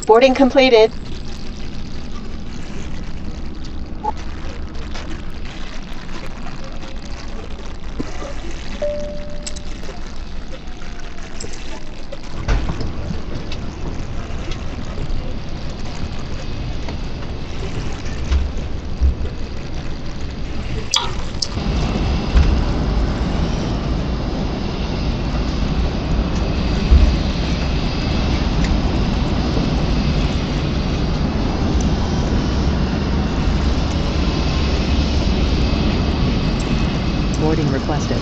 Boarding completed. Boarding requested.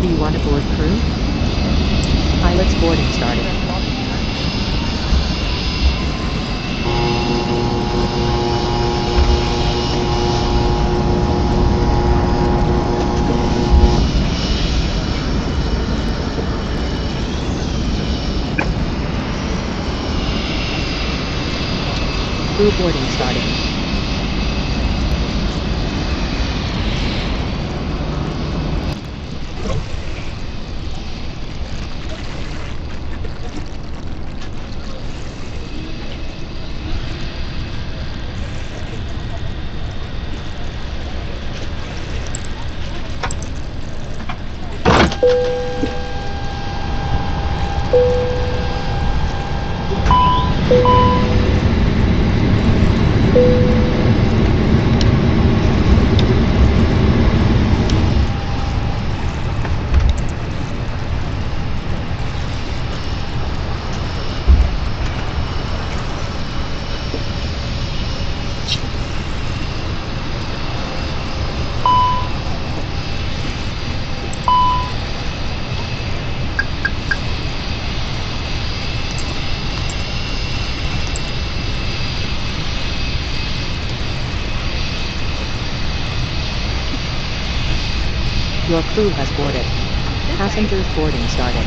Do you want to board crew? Pilot's boarding started. Crew boarding started. Your crew has boarded. Passengers boarding started.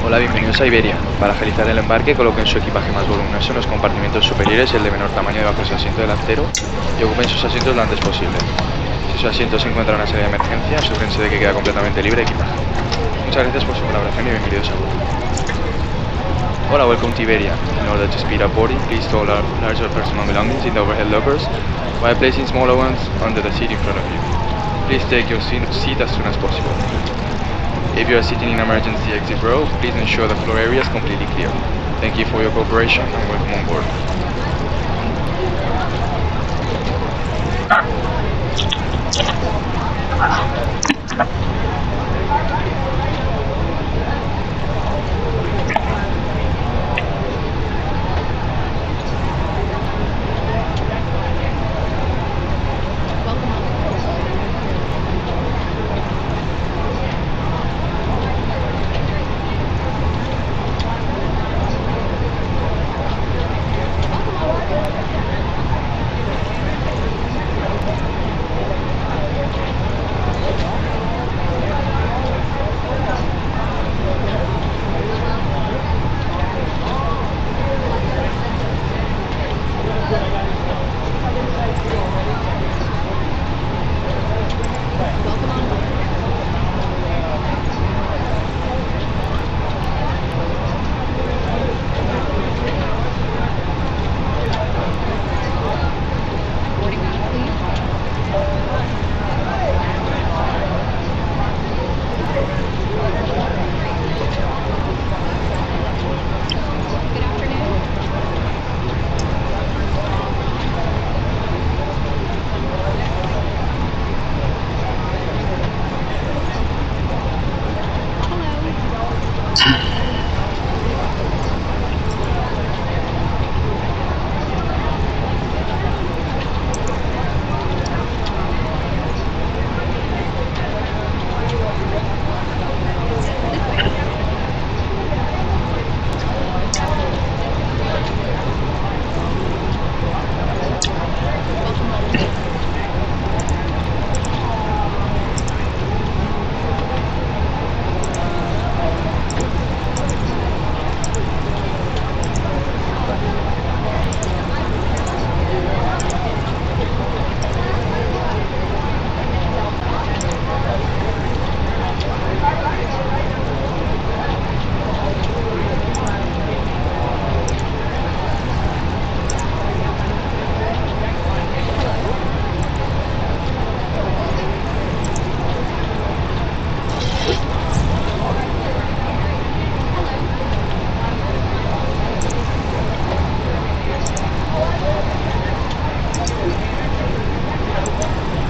Hola, bienvenidos a Iberia. Para agilizar el embarque, coloquen su equipaje más voluminoso en los compartimentos superiores y el de menor tamaño debajo de su asiento delantero y ocupen sus asientos lo antes posible. Si su asiento se encuentra en una serie de emergencia, asegúrense de que queda completamente libre de equipaje. Muchas gracias por su colaboración y bienvenidos a bordo. Hola, welcome to Iberia. In order to speed up boarding, please store larger personal belongings in the overhead lockers while placing smaller ones under the seat in front of you. Please take your seat as soon as possible. If you are sitting in emergency exit row, please ensure the floor area is completely clear. Thank you for your cooperation and welcome on board.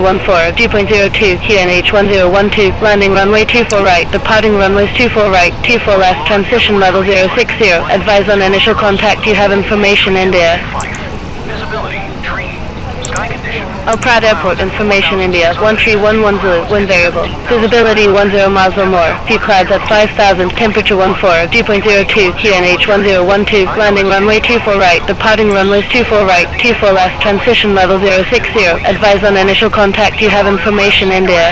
14, dew point 02, QNH 1012, landing runway 24 right, departing runways 24 right, 24 left, transition level 060, advise on initial contact, you have information India. Visibility, tree, sky condition. Al Prat Airport, information India, 13110, wind variable, visibility 10 miles or more, few clouds at 5000, temperature 14, dew point 02, QNH 1012, landing runway 24 right, departing runways 24 right, 24 left, transition level 060, advise on initial contact, you have information India.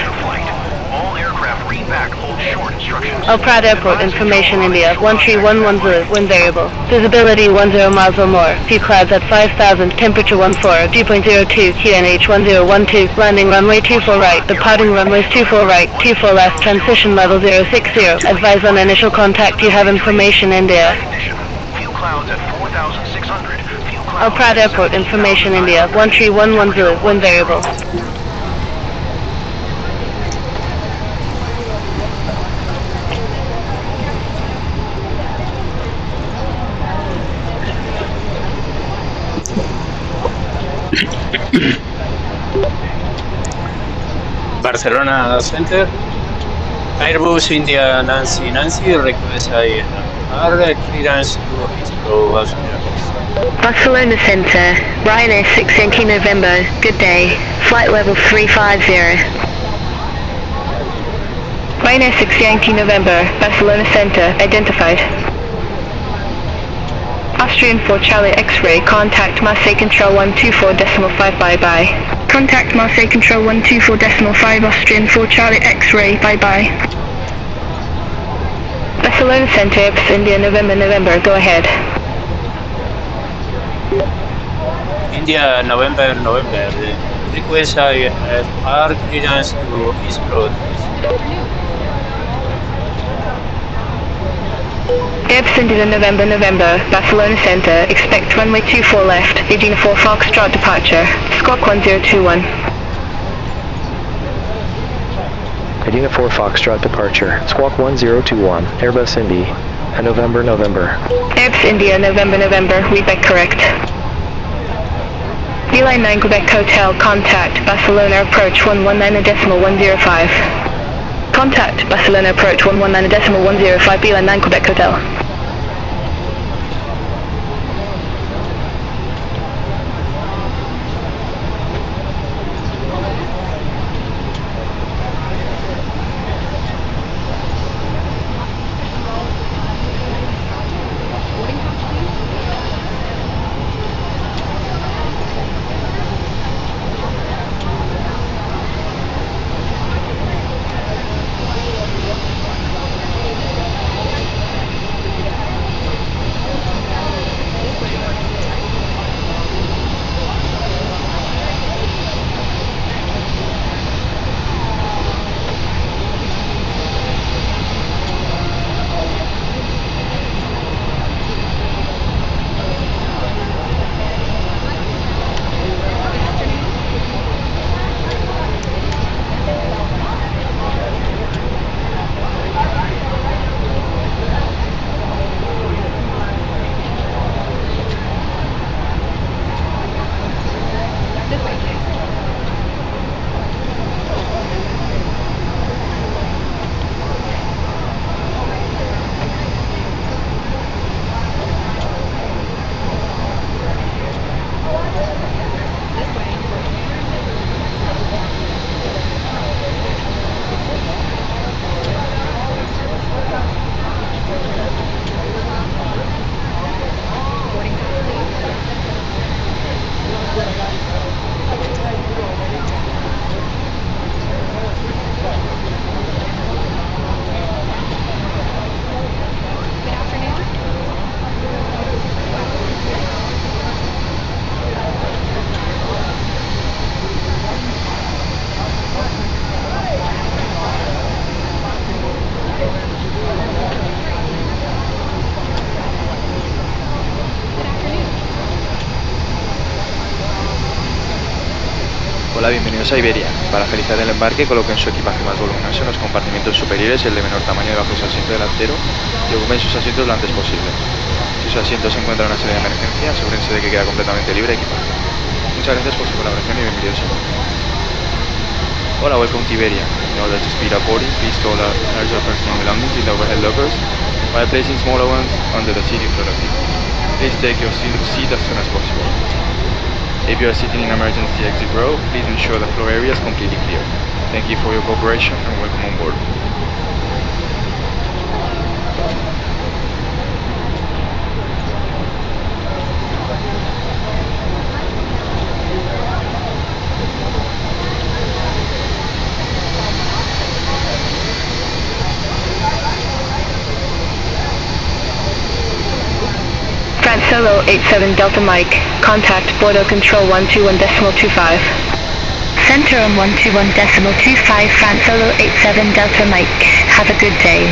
All aircraft read back hold short instructions. Al Prat Airport, information India, 13110, wind variable, visibility 10 miles or more, few clouds at 5000, temperature 14, dew point 02, QNH 1012, landing runway 24 right, departing runways 24 right, 24 left, transition level 060, advise on initial contact, you have information India. Few clouds at 4,600. Few Al clouds Prat Airport, information India, 13110, wind variable. Barcelona Center, Airbus India Nancy request INR clearance to Innsbruck, Austria. Barcelona Center, Ryanair 6 Yankee November, good day, flight level 350. Ryanair 6 Yankee November, Barcelona Center, identified. Austrian 4 Charlie X-ray, contact Marseille Control 124.5 bye-bye. Contact Marseille Control 124.5 Austrian 4 Charlie X-ray, bye-bye. Barcelona Center, Airbus India November, go ahead. India November, request INR clearance to Innsbruck. Airbus India November, Barcelona Center, expect runway 24 left, Regina 4 Foxtrot departure, Squawk 1021. Regina 4 Foxtrot departure, Squawk 1021, Airbus Indy, November. Airbus India November, read back correct. Beeline 9 Quebec Hotel, contact Barcelona approach 119.105. Contact Barcelona approach 119.105, Beeline 9 Quebec Hotel. Hola, bienvenidos a Iberia. Para agilizar el embarque, coloquen su equipaje más voluminoso en los compartimentos superiores y el de menor tamaño debajo de su asiento delantero y ocupen sus asientos lo antes posible. Si su asiento se encuentra en una serie de emergencia, asegúrense de que queda completamente libre de equipaje. Muchas gracias por su colaboración y bienvenidos a bordo. Hola, welcome to Iberia. In order to speed up boarding, please store larger personal belongings in the overhead lockers while placing smaller ones under the seat in front of you. Please take your seat as soon as possible. If you are sitting in emergency exit row, please ensure the floor area is completely clear. Thank you for your cooperation and welcome on board. France Solo 87 Delta Mike, contact border control 121.25. Center on 121.25 France Solo 87 Delta Mike. Have a good day.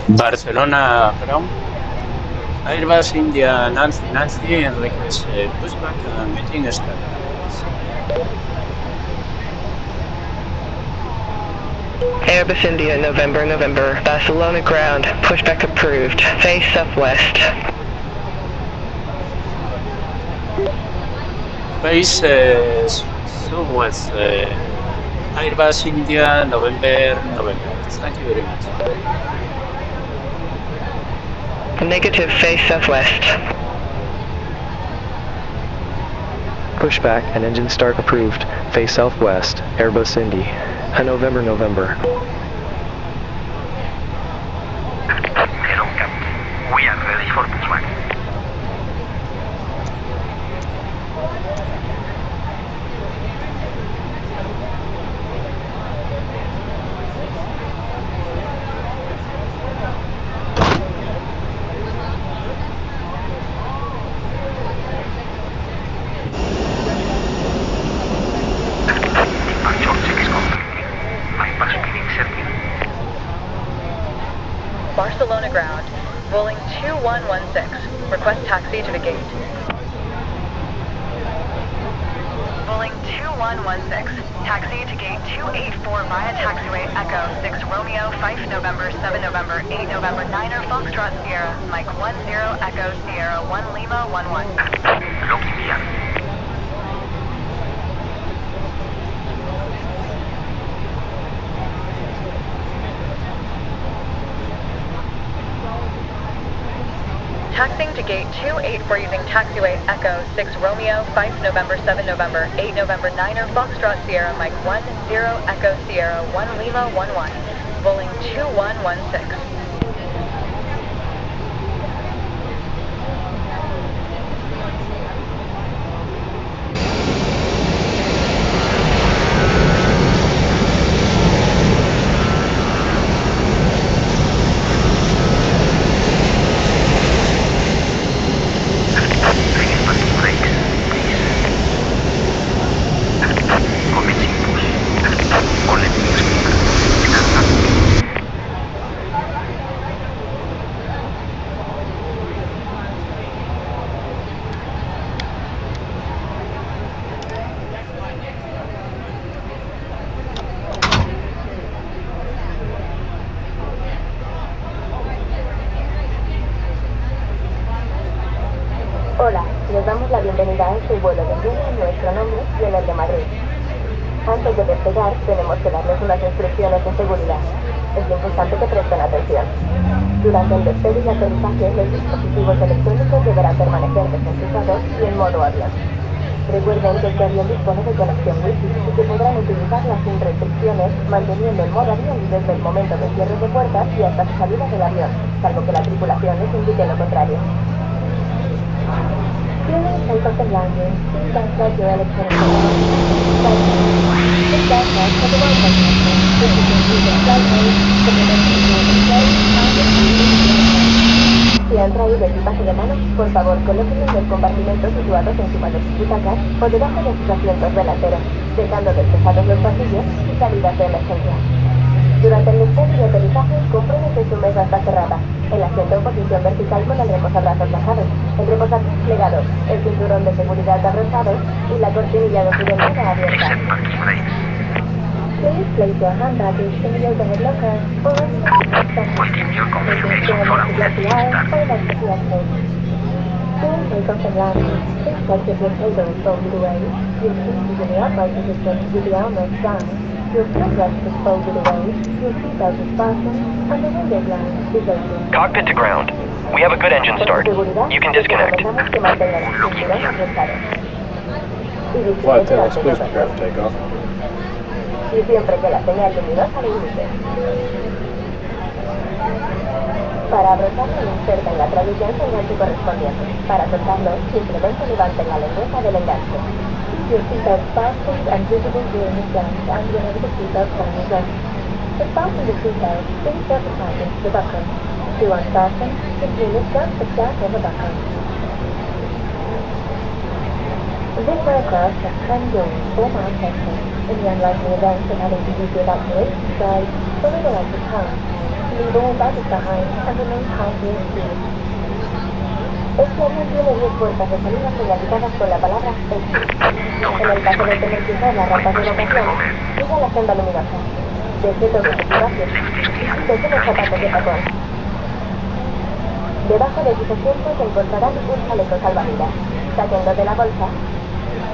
Barcelona ground. Airbus India Nancy and request pushback meeting start. Airbus India November Barcelona ground, pushback approved, face southwest. Face southwest. Airbus India November. Thank you very much. Negative, face southwest. Pushback and engine start approved. Face southwest. Airbus Indy. November. Hello, Captain. We are ready for pushback. Barcelona ground, Boeing 2116, request taxi to the gate. Boeing 2116, taxi to gate 284 via taxiway Echo 6 Romeo 5 November 7 November 8 November 9er Foxtrot Sierra, Mike 10 Echo Sierra 1 Lima 11. Looking here. Taxiing to gate 284 using taxiway Echo 6 Romeo 5 November 7 November 8 November 9er Foxtrot Sierra Mike 10 Echo Sierra 1 Lima 11, Boeing 2116. Hola, les damos la bienvenida a este vuelo de Lima en nuestro nombre y en el de Madrid. Antes de despegar, tenemos que darles unas instrucciones de seguridad. Es importante que presten atención. Durante el despegue y aterrizaje, los dispositivos electrónicos deberán permanecer desenchufados y en modo avión. Recuerden que este avión dispone de conexión Wi-Fi y que podrán utilizarla sin restricciones, manteniendo el modo avión desde el momento de cierre de puertas y hasta su salida del avión, salvo que la tripulación les indique lo contrario. During takeoff and landing, please don't plug your electronic devices. This aircraft has a Wi-Fi connection, which you can use in flight mode, supplementary door display, and in the Si han traído equipaje de mano, por favor, colóquenlo en los compartimentos situados encima de sus butacas o debajo de sus asientos delanteros, dejando despejados los pasillos y salidas de emergencia. Durante el despegue y aterrizaje, comprueben que su mesa está cerrada, el asiento en posición vertical con el reposabrazos bajados, el reposapiés plegado, el cinturón de seguridad abrochado y la cortinilla de su ventana abierta. Please place your hand baggage in the overhead locker or in the section, making sure not to get the aisle or let the exit. During takeoff and landing, please check if your table is folded away, your seat is in the upright position with the armrest down, your footrest is folded away, your seatbelt is fastened, and the window blind is open. Cockpit to ground. We have a good engine start. You can disconnect. Flight tails, please prepare for takeoff. Y siempre que la señal luminosa lo indique. Para abrocharlo, inserten la tradición su enganche correspondiente. Para soltarlo, simplemente levanten la lengüeta del enganche. Keep your seatbelt fastened and visible during the jump and whenever the seatbelt sign is on. To fasten the seatbelt, insert the padding to the buckle. To unfasten, simply lift up the strap of the buckle. This aircraft has 10 doors, 4 mount sections. In the unlikely event of having to use the evacuation stride, follow the lights of town. Leave all baggage behind and remain calm during speed. Este avión tiene 10 puertas de salida señalizadas con la palabra exit. En el caso de tener que usar las rampas de evacuación, siga la senda luminosa. Desde todos los espacios, desde los zapatos de tacón. Debajo de sus asientos encontrarán un chaleco salvavidas. Sáquenlo de la bolsa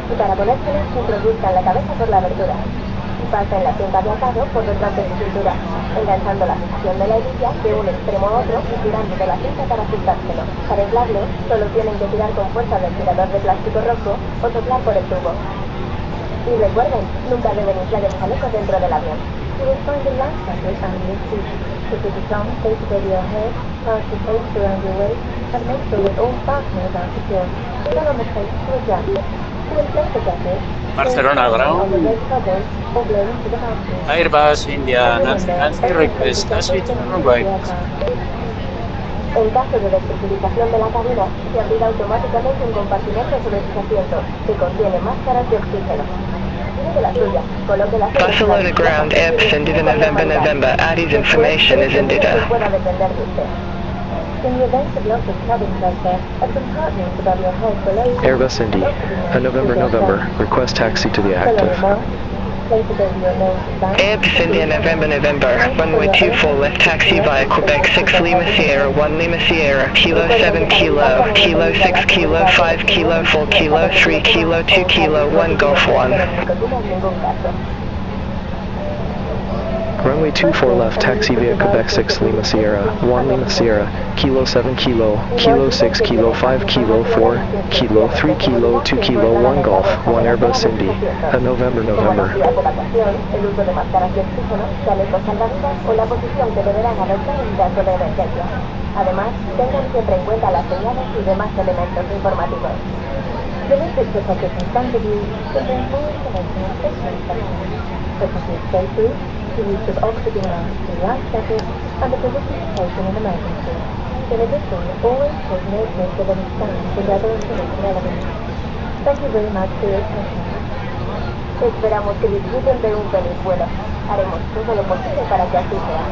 y para ponérselo introduzcan la cabeza por la abertura y pasen la cinta de atado por detrás de su cintura, enganchando la fijación de la hebilla de un extremo a otro y tirando de la cinta para ajustárselo. Para aislarlo, solo tienen que tirar con fuerza del tirador de plástico rojo o soplar por el tubo. Y recuerden, nunca deben inflar el chaleco dentro del avión. You will find a life jacket under your seat. To put it on, place it over your head, pass the tape around your waist, and make sure that all fasteners are secure. Turn on the tape to adjust. To inflate the jacket, Barcelona ground. Airbus India Nancy request passage runway. En caso de despresurización de la cabina, se abrirá automáticamente un compartimento sobre sus asientos que contiene máscaras de oxígeno. Tire de la suya, coloque la Barcelona ground, Airbus India November, Addie's information is India. Pueda depender de usted. In the event of loss of cabin pressure, a compartment above your head below Airbus Indy, November, request taxi to the active. Airbus India November, runway 24 left taxi via Quebec 6 Lima Sierra, 1 Lima Sierra, Kilo 7 Kilo, Kilo 6 Kilo, 5 Kilo, 4 Kilo, 3 Kilo, 2 Kilo, 1 Golf 1. Runway 24 left, taxi via Quebec 6 Lima Sierra, 1 Lima Sierra, Kilo 7 Kilo, Kilo 6 Kilo, 5 Kilo, 4 Kilo, 3 Kilo, 2 Kilo, 1 Golf, 1 Airbus Indy, November. El uso de máscaras de oxígeno, chalecos salvavidas o la posición que deberán adoptar en caso de emergencia. Además, tengan siempre en cuenta las señales y demás elementos informativos. The list of packets in front of you contains more information on safety instructions, such as the escape route, the use of oxygen masks and life jackets, and the position to take in an emergency. In addition, always take note of any signs and other information elements. Thank you very much for your attention. Esperamos que disfruten de un feliz vuelo. Haremos todo lo posible para que así sea.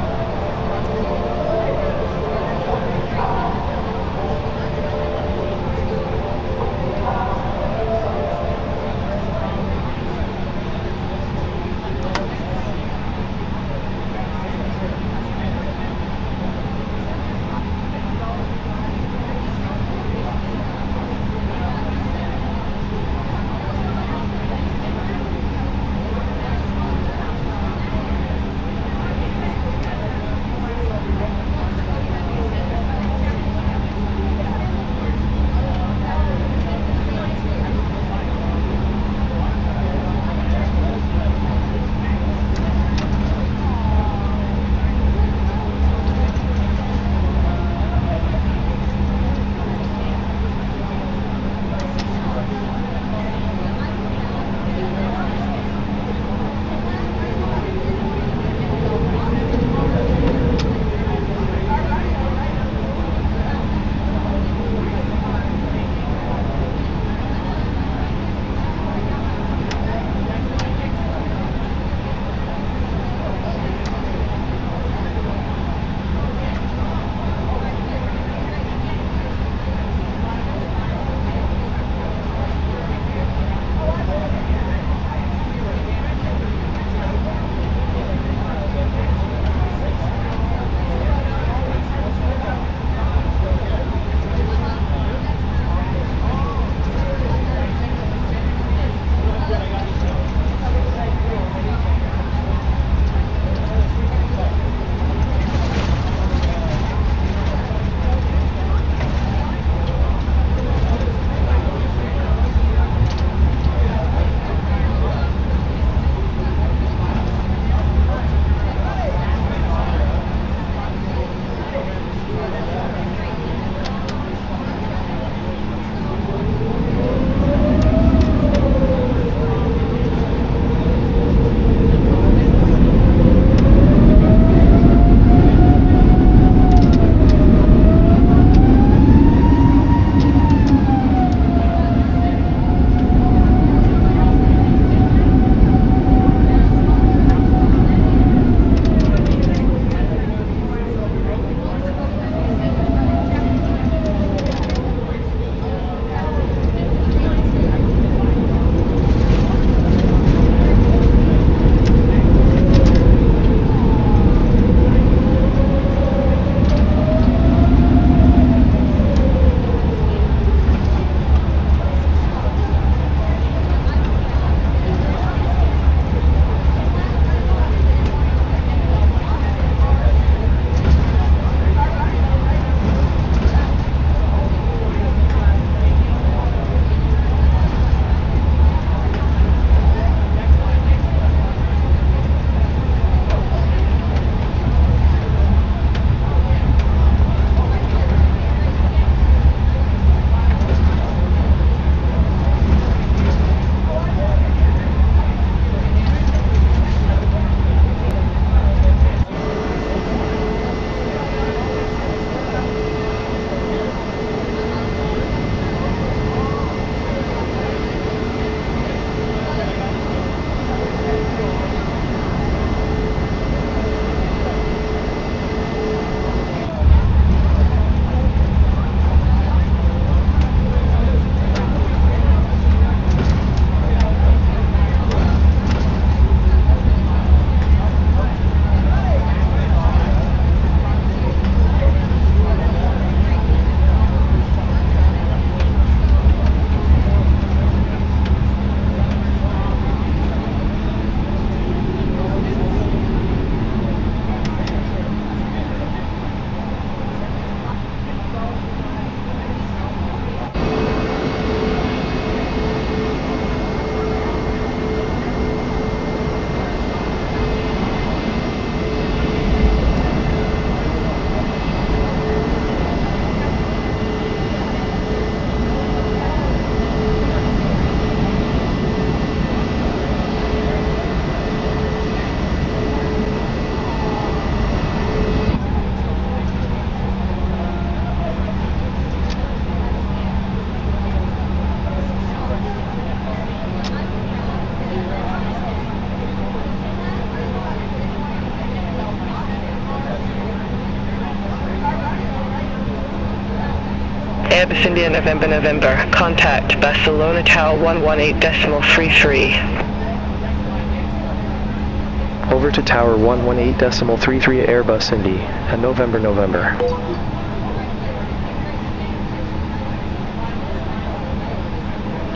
Airbus India November November. Contact Barcelona Tower 118.33. Over to Tower 118.33 Airbus Indy, at November November.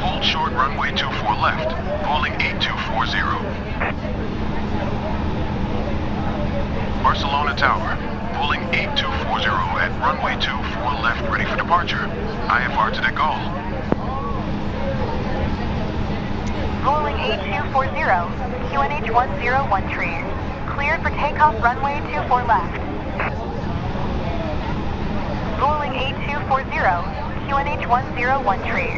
Hold short runway 24 left, calling 8240. Barcelona Tower, pulling 8240 at runway 24 left, ready for departure. IFR to Gaulle. Rolling 8240, QNH 101 tree. Cleared for takeoff runway 24 left. Rolling 8240, QNH 101 tree.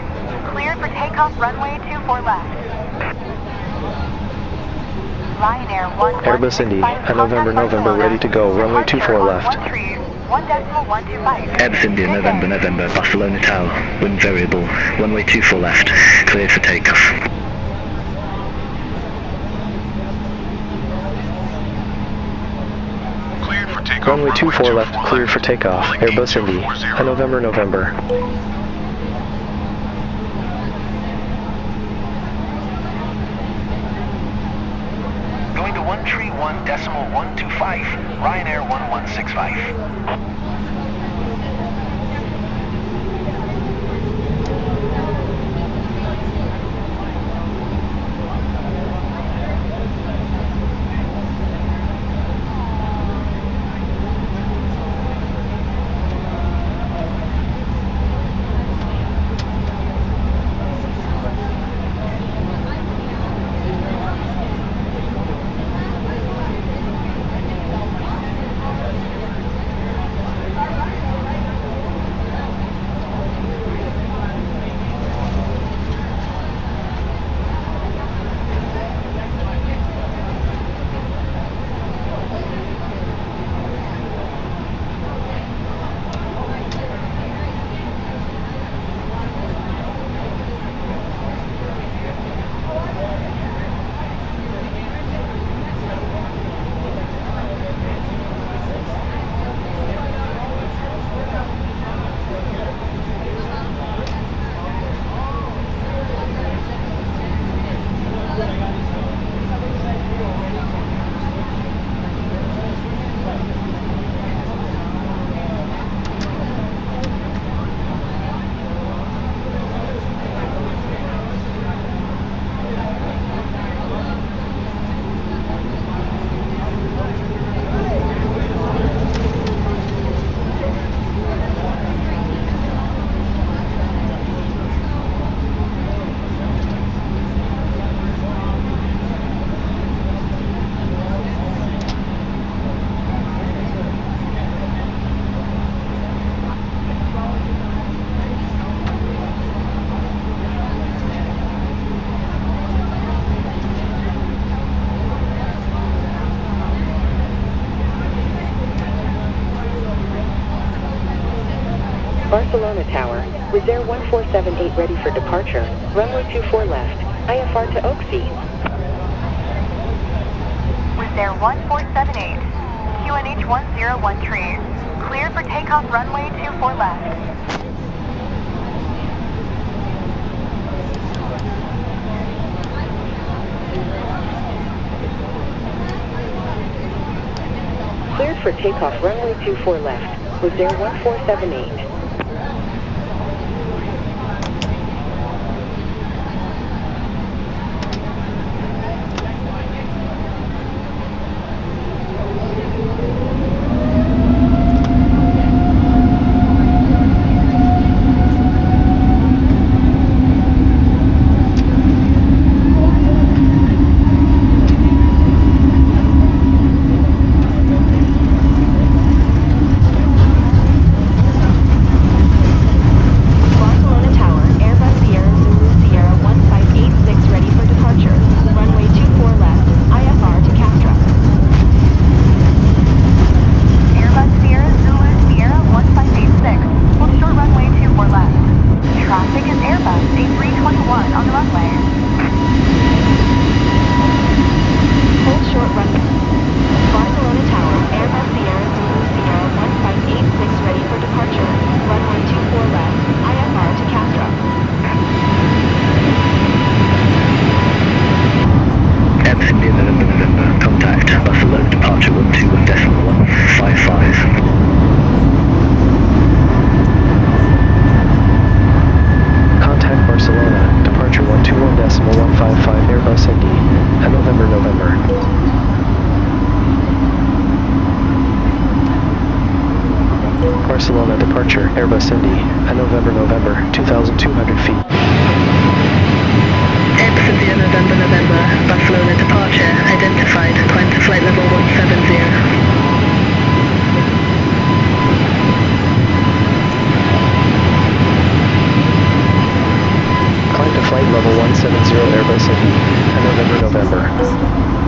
Cleared for takeoff runway 24 left. Lion Air 1. Airbus Indy, at November November, ready to go, runway 24 left. 1.125. Airbus India November November, Barcelona Tower, wind variable, runway 24 left, cleared for takeoff. Cleared for takeoff. Runway 24 left, cleared for takeoff. Airbus Indy, at November November. Going to 131.125, Ryanair 1165. Barcelona Tower, Reserve 1478 ready for departure, runway 24 left, IFR to Oaksey. Reserve 1478, QNH 101 tree. Cleared for takeoff runway 24 left. Cleared for takeoff runway 24 left, Reserve 1478. Barcelona departure, Airbus Indy, November, 2,200 feet. Airbus India, November, Barcelona departure, identified, climb to flight level 170. Climb to flight level 170 Airbus Indy, November.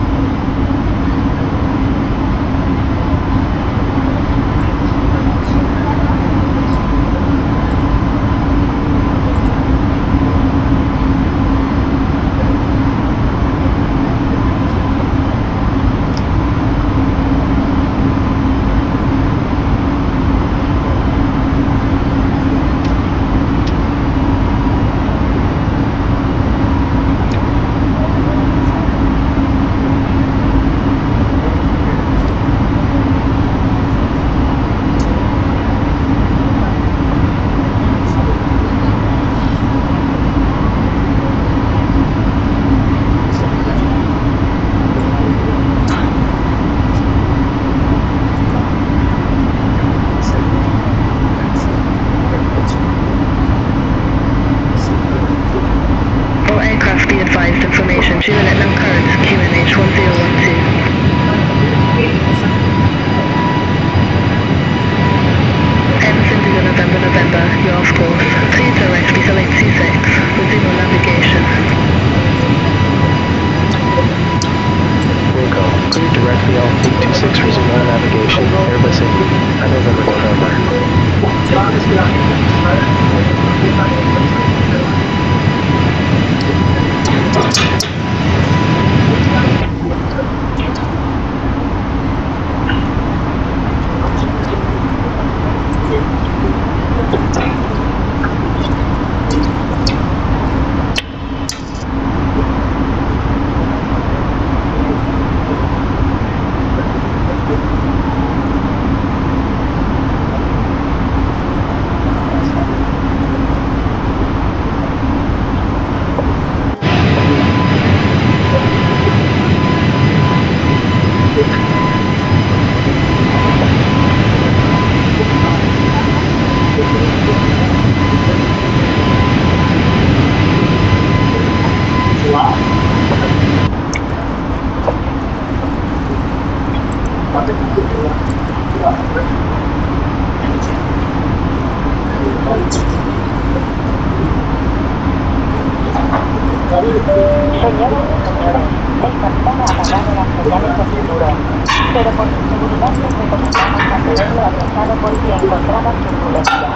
pero por su seguridad les recomendamos mantenerlo alejado por si encontramos turbulencia.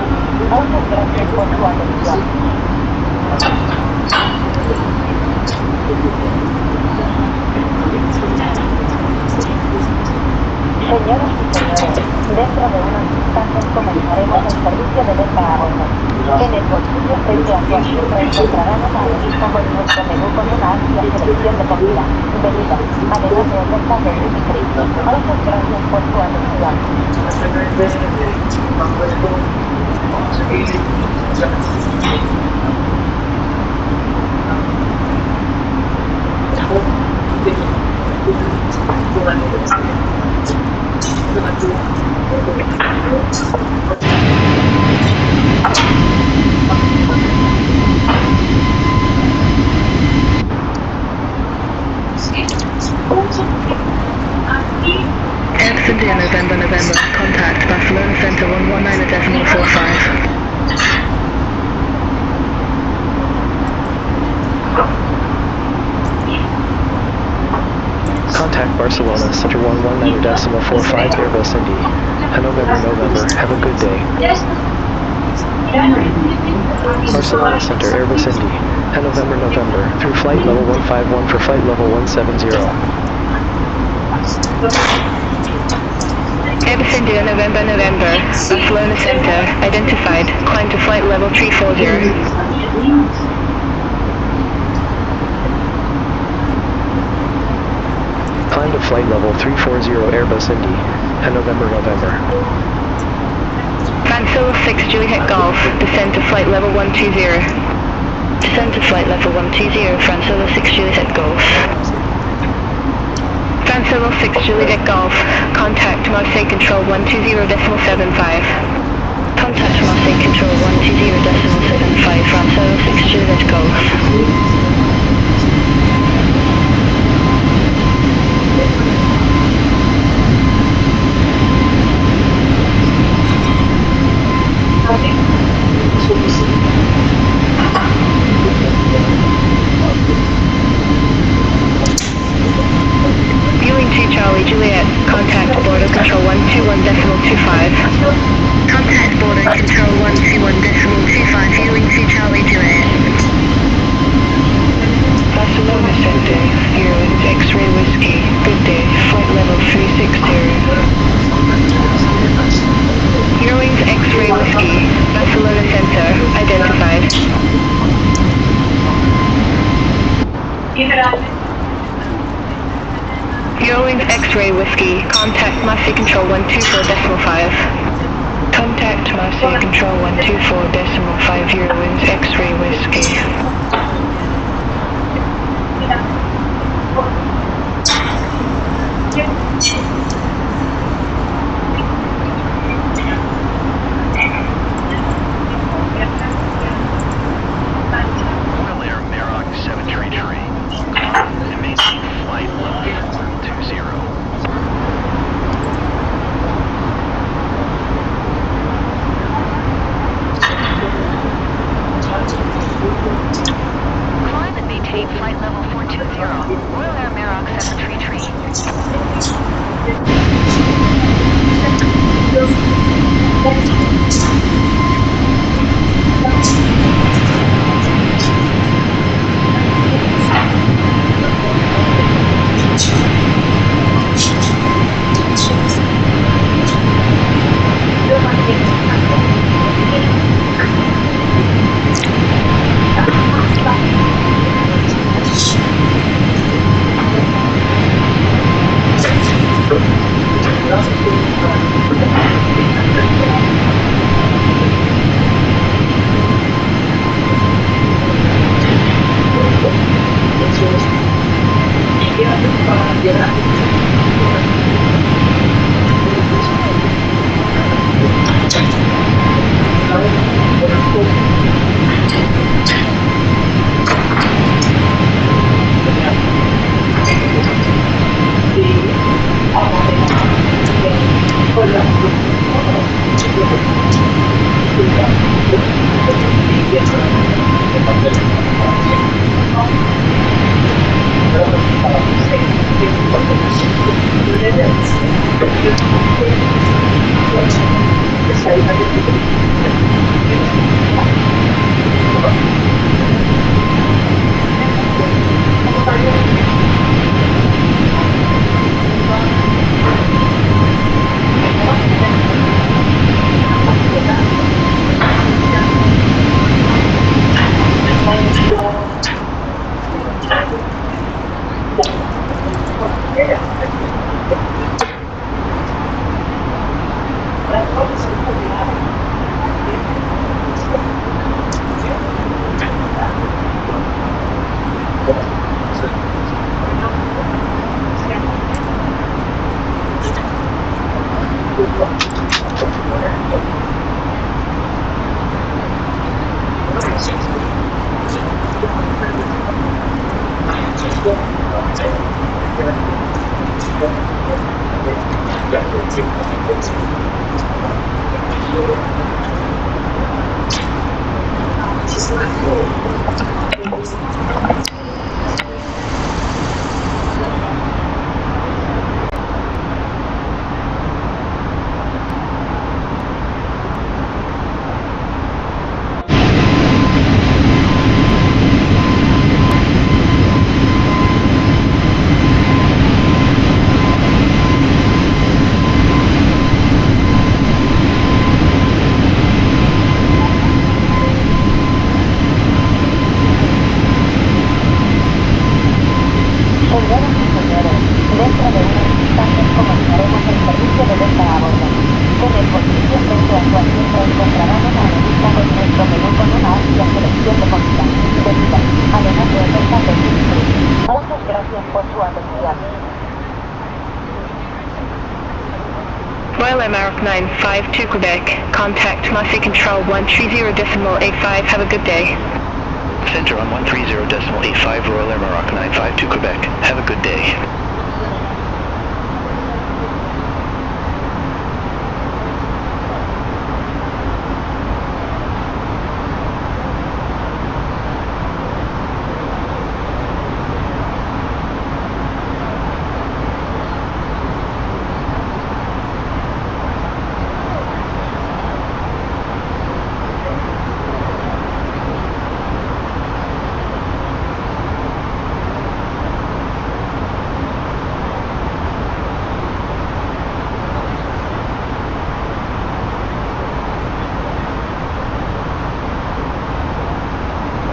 Muchas gracias por su atención. Señoras y señores, dentro de unos instantes comenzaremos el servicio de venta a bordo. En el bolsillo frente a su asiento encontrarán una revista con nuestro menú con una amplia selección de comida, bebidas, además de ofertas de duty free. Muchas gracias por su atención. India, November, contact Barcelona Center 119.45. Contact Barcelona Center 119.45 Airbus Indy. November. Have a good day. Barcelona Center Airbus Indy. November. Through flight level 151 for flight level 170. Airbus India, November, Barcelona Center, identified, climb to flight level 340. Climb to flight level 340 Airbus Indy, November. Francois 6 Juliet Golf, descend to flight level 120. Descend to flight level 120, Francois 6 Juliet Golf. Francois 6 Juliet Golf, contact Marseille Control 120.75. Contact Marseille Control 120.75 from 06 Juliet Golf. Viewing 2 Charlie Juliet, contact border control 121.25. Contact border control 121.25, viewing 2 Charlie Juliet. Barcelona Center, Eurowings X-Ray Whiskey, good day, flight level 360. Eurowings X-Ray Whiskey, Barcelona Center, identified. Eurowings X-Ray Whiskey, contact Marseille Control 124.5. Contact Marseille Control 124.5, Eurowings X-Ray Whiskey. Flight level 420, Royal Air Maroc 733. Royal Air Maroc 952 Quebec. Contact Marseille Control 130.85. Have a good day. Center on 130.85 Royal Air Maroc 952 Quebec. Have a good day.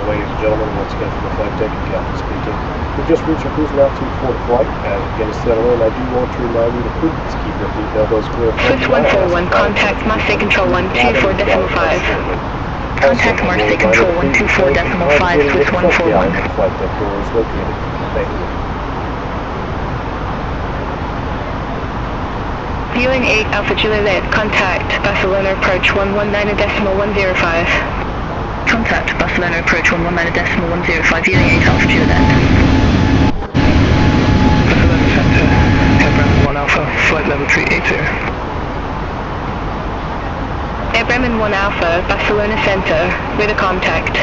Ladies and gentlemen, once again from the flight deck, Captain speaking. We've just reached our cruising altitude for the flight. As we begin to settle in, I do want to remind you to please keep your seat belts clear. Swiss 141, contact Marseille Control 124.5. Contact Marseille Control 124.5, Swiss 141. Flight deck door is located. Thank you. Viewing 8 Alpha Juliet, contact Barcelona approach 119.105. Contact Barcelona approach 119.105, viewing 8 Alpha Juliet. Barcelona Center, Air Bremen 1 Alpha, flight level 380. Air Bremen 1 Alpha, Barcelona Center, with a contact.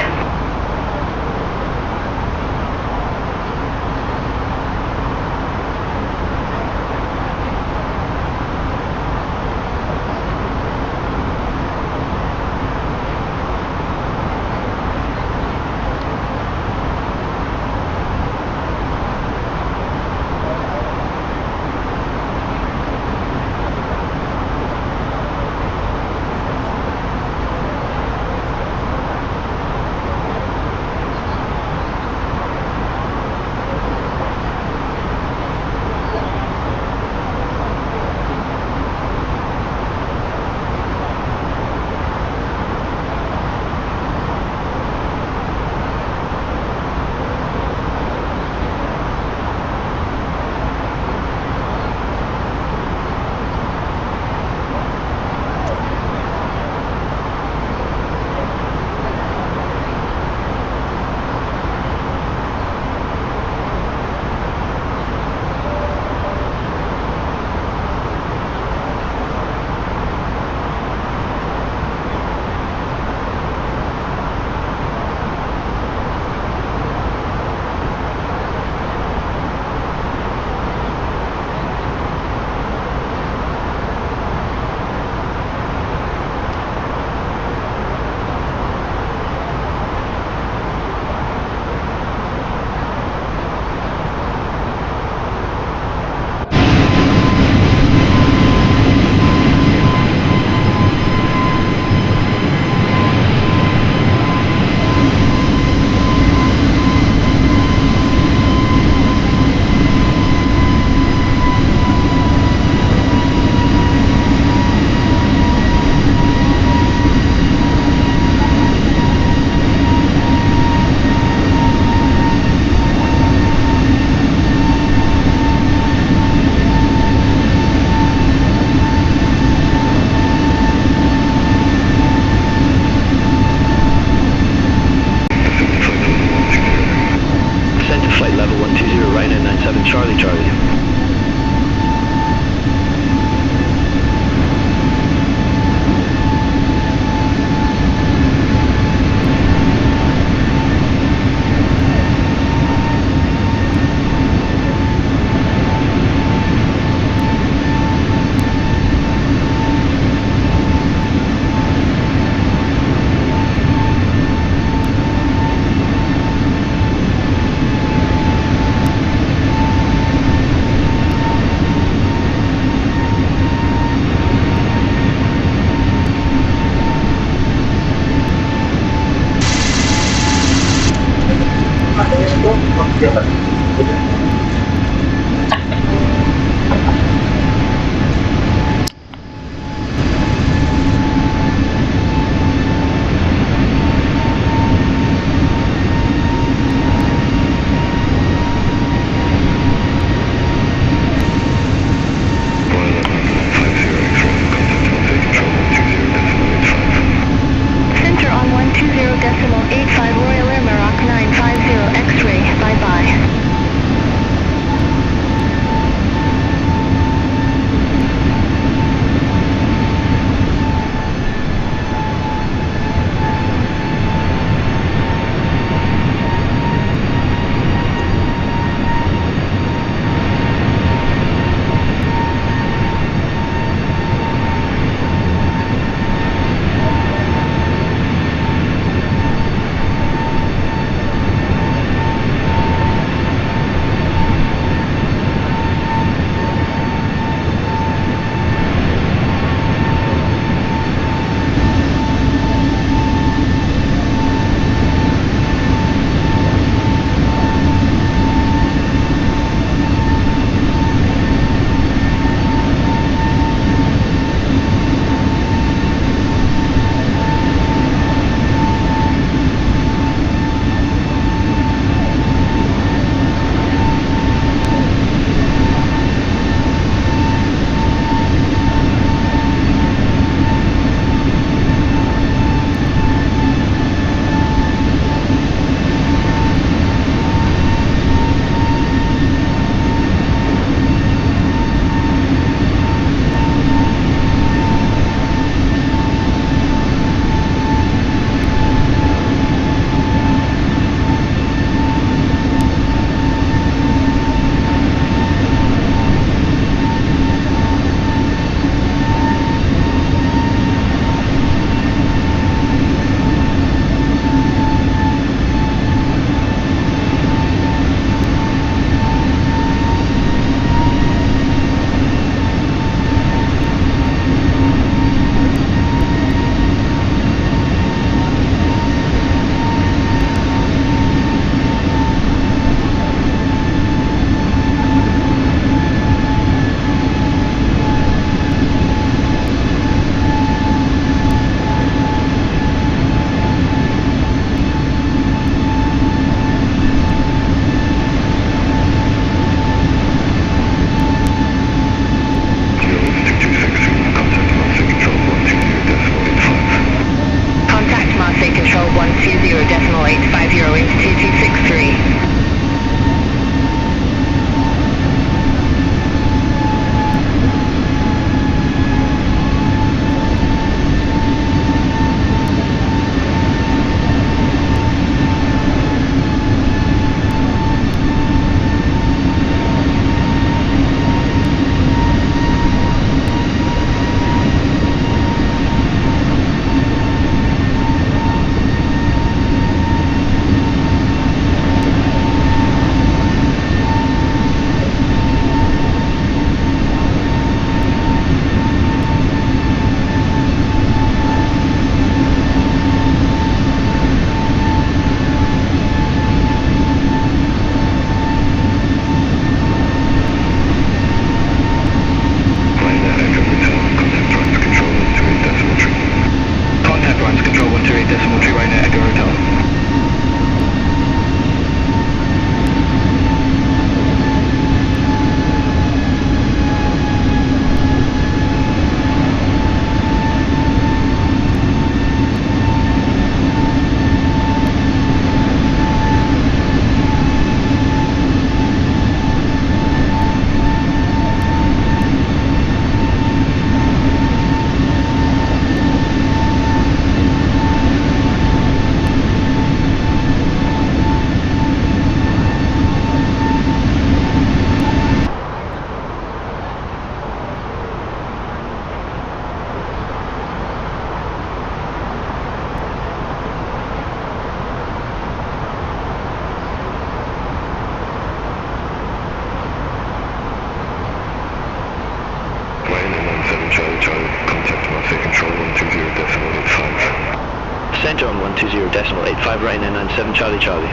20.85 Ryanair 97 Charlie Charlie.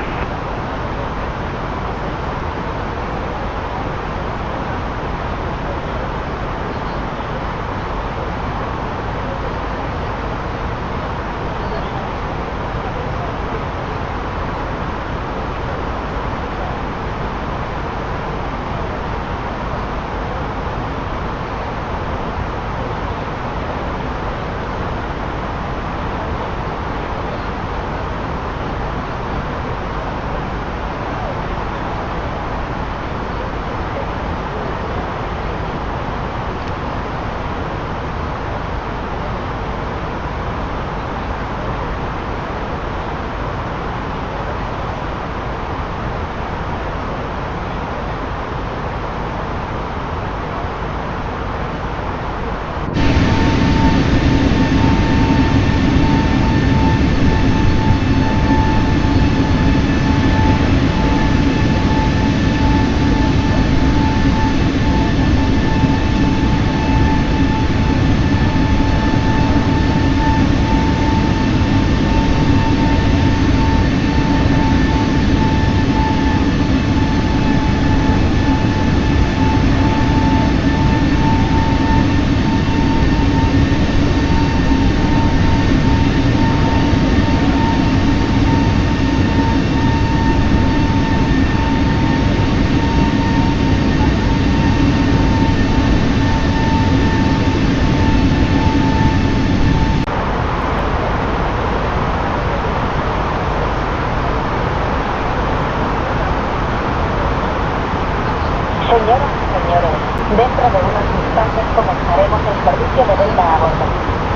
Señoras y señores, dentro de unos instantes comenzaremos el servicio de venta a bordo.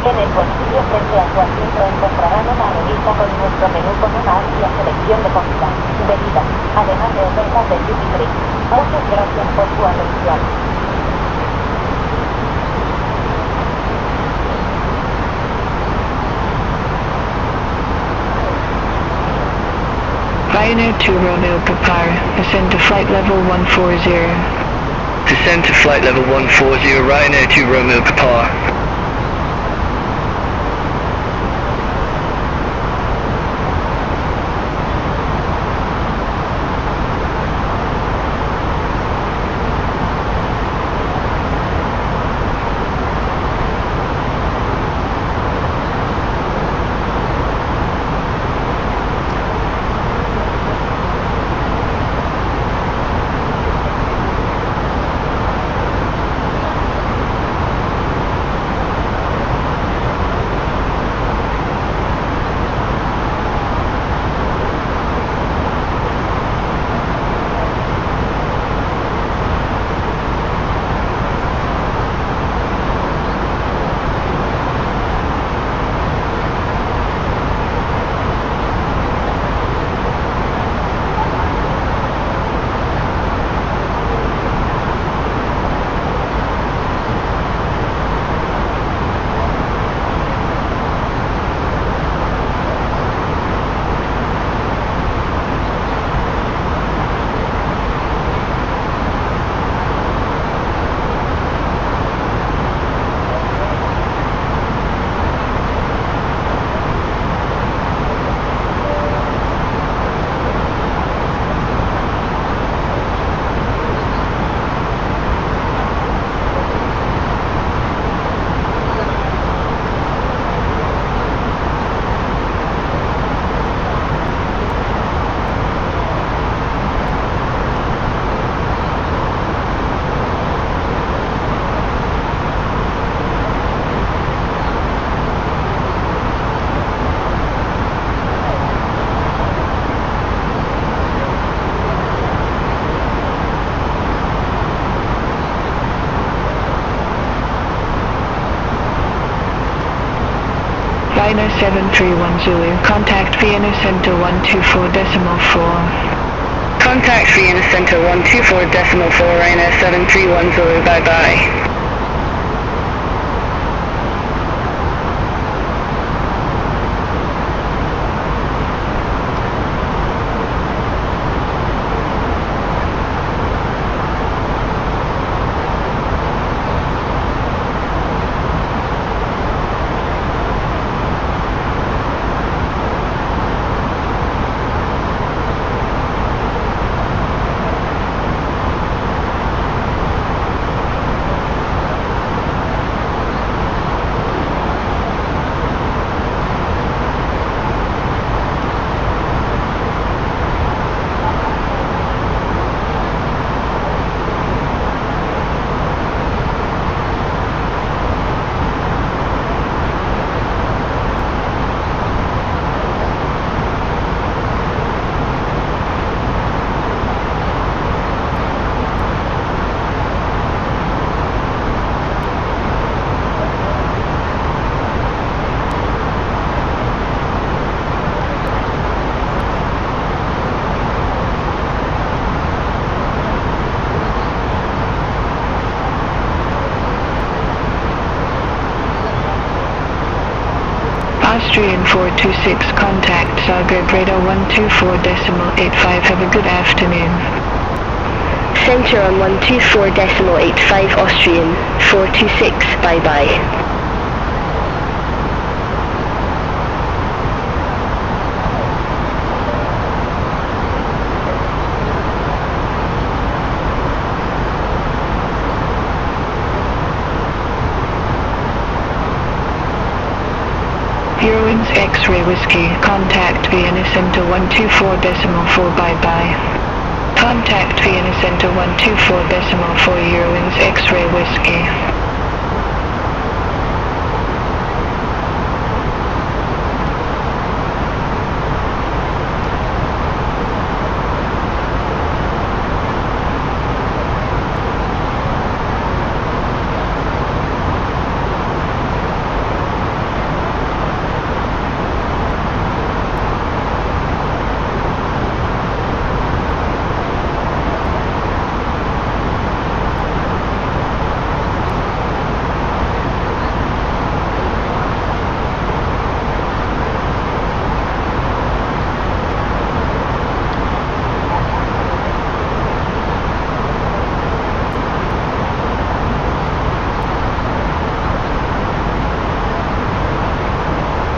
En el bolsillo frente a su asiento encontrarán una revista con nuestro menú con una amplia selección de comida, bebidas, además de ofertas de duty free. Muchas gracias por su atención. Ryanair 2 Romeo Papa, ascend to flight level 140. Descend to flight level 140, Ryanair 2 Romeo Papa. Ryanair 731 Zulu, contact Vienna Center 124.4. Contact Vienna Center 124.4, Ryanair 731 Zulu, bye-bye. Austrian 426, contact Zagreb radar 124.85. Have a good afternoon. Center on 124.85 Austrian 426, bye-bye. Eurowings X-ray Whiskey, contact Vienna Center 124.4, bye-bye. Contact Vienna Center 124.4 Eurowings X-ray Whiskey.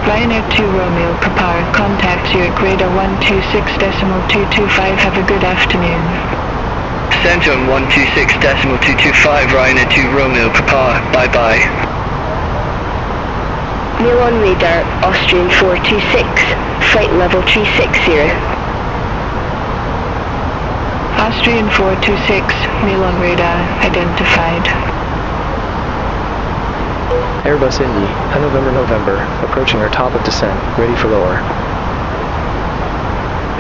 Ryanair 2 Romeo Kapar, contact Zurich radar 126.225. Have a good afternoon. Center on 126.225, Ryanair 2 Romeo Kapar, bye-bye. Milan radar, Austrian 426, flight level 360. Austrian 426, Milan radar, identified. Airbus Indy, November, approaching our top of descent, ready for lower.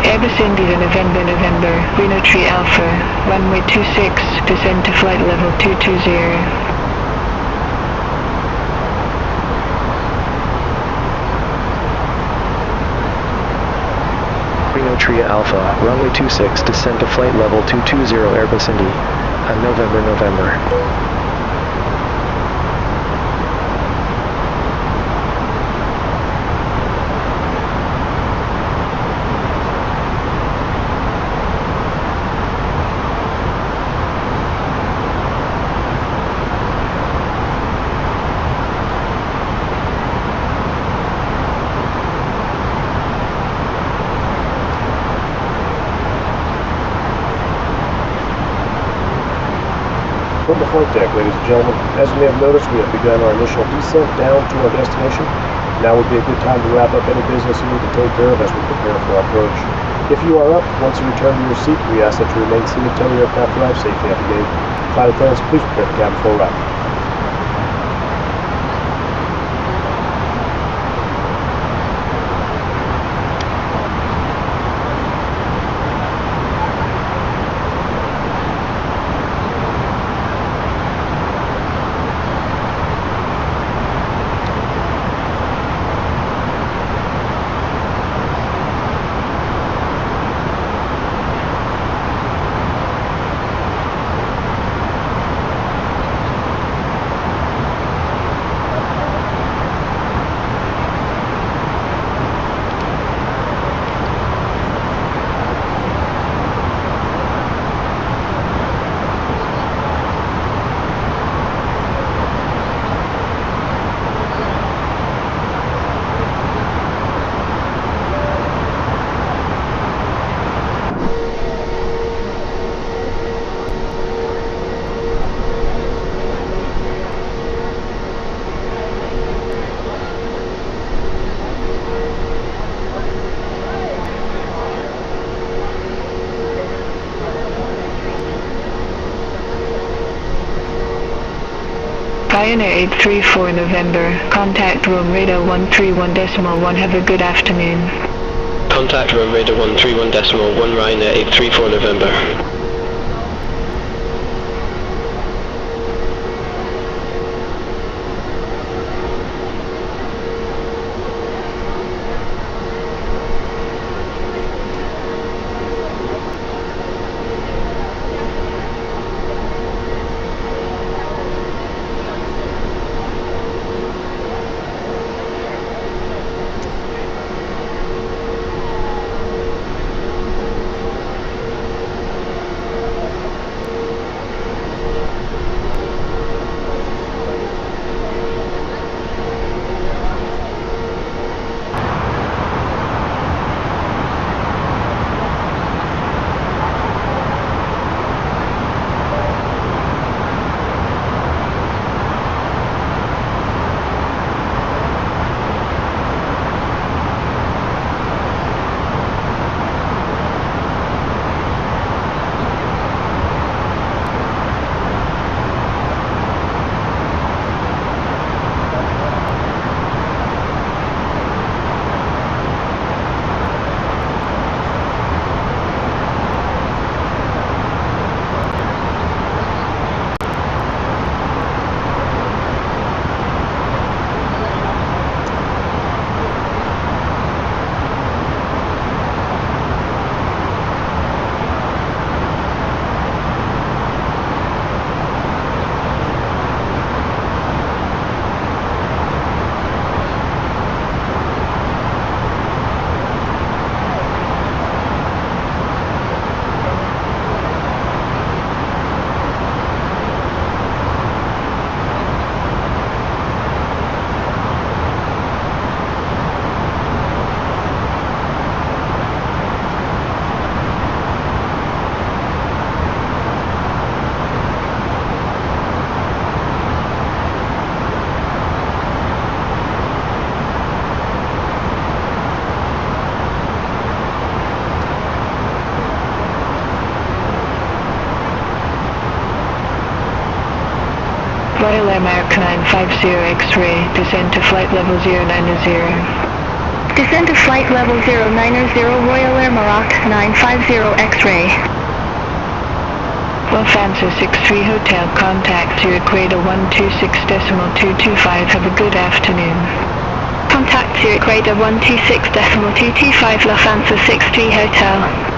Airbus Indy to November, Reno Tree Alpha, runway 26, descend to flight level 220. Reno Tree Alpha, runway 26, descend to flight level 220 Airbus Indy, November. From the flight deck, ladies and gentlemen, as you may have noticed, we have begun our initial descent down to our destination. Now would be a good time to wrap up any business you need to take care of as we prepare for our approach. If you are up, once you return to your seat, we ask that you remain seated until the aircraft arrives safely at the gate. Flight attendants, please prepare the cabin for arrival. Ryanair 834 November, contact Rome radar 131.1, have a good afternoon. Contact Rome radar 131.1, Ryanair 834 November. American 950 X-ray, descend to flight level 090. Descend to flight level 090, Royal Air Maroc 950 X-ray. Lufthansa 63 Hotel, contact to Equator 126.225, have a good afternoon. Contact to Equator 126.225, Lufthansa 63 Hotel.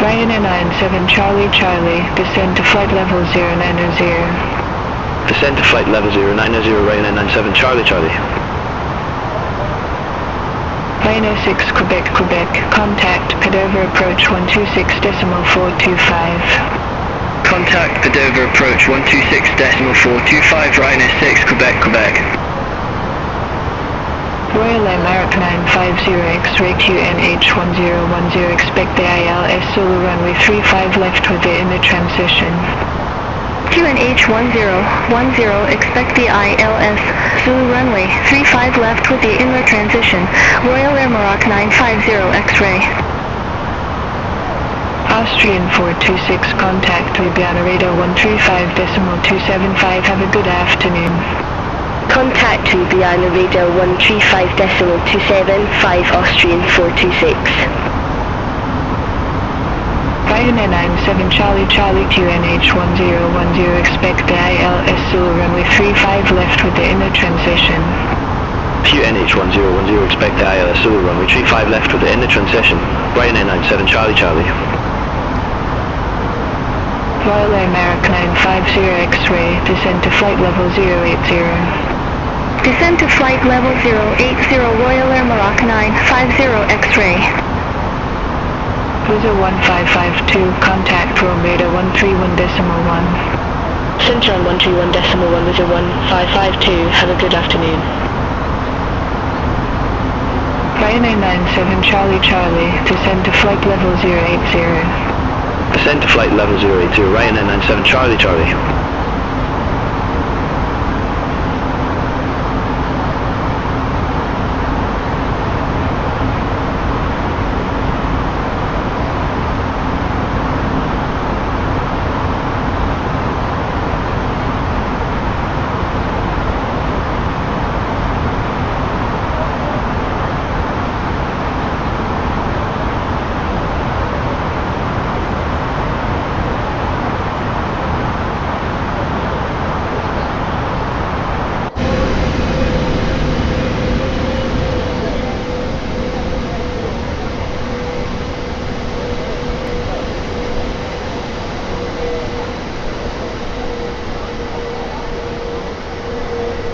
Ryanair 97 Charlie Charlie, descend to flight level 090. Descend to flight level 090, Ryanair 97 Charlie Charlie. Ryanair 6 Quebec Quebec, contact Padover approach 126.425. Contact Padover approach 126.425, Ryanair 6 Quebec Quebec. Royal Air Maroc 950 X-ray QNH1010, expect the ILS Zulu runway 35 left with the inner transition. QNH1010, expect the ILS Zulu runway 35 left with the inner transition. Royal Air Maroc 950 X-ray. Austrian 426, contact Ljubljana radar 135.275, have a good afternoon. Contact to Ljubljana radar 135.275, Austrian 426. Ryanair 97 Charlie Charlie QNH1010, expect the ILS Zulu runway 35 left with the inner transition. QNH1010, expect the ILS Zulu runway 35 left with the inner transition. Ryanair 97 Charlie Charlie. Royal Air Maroc 950 X-ray, descend to flight level 080. Descend to flight level 080, Royal Air Maroc 950 X-ray. Cruiser 1552, contact Rome radar 131.1. Centron 131.1, Cruiser 1552, have a good afternoon. Ryanair 97 Charlie Charlie, descend to flight level 080. Descend to flight level 080, Ryanair 97 Charlie Charlie.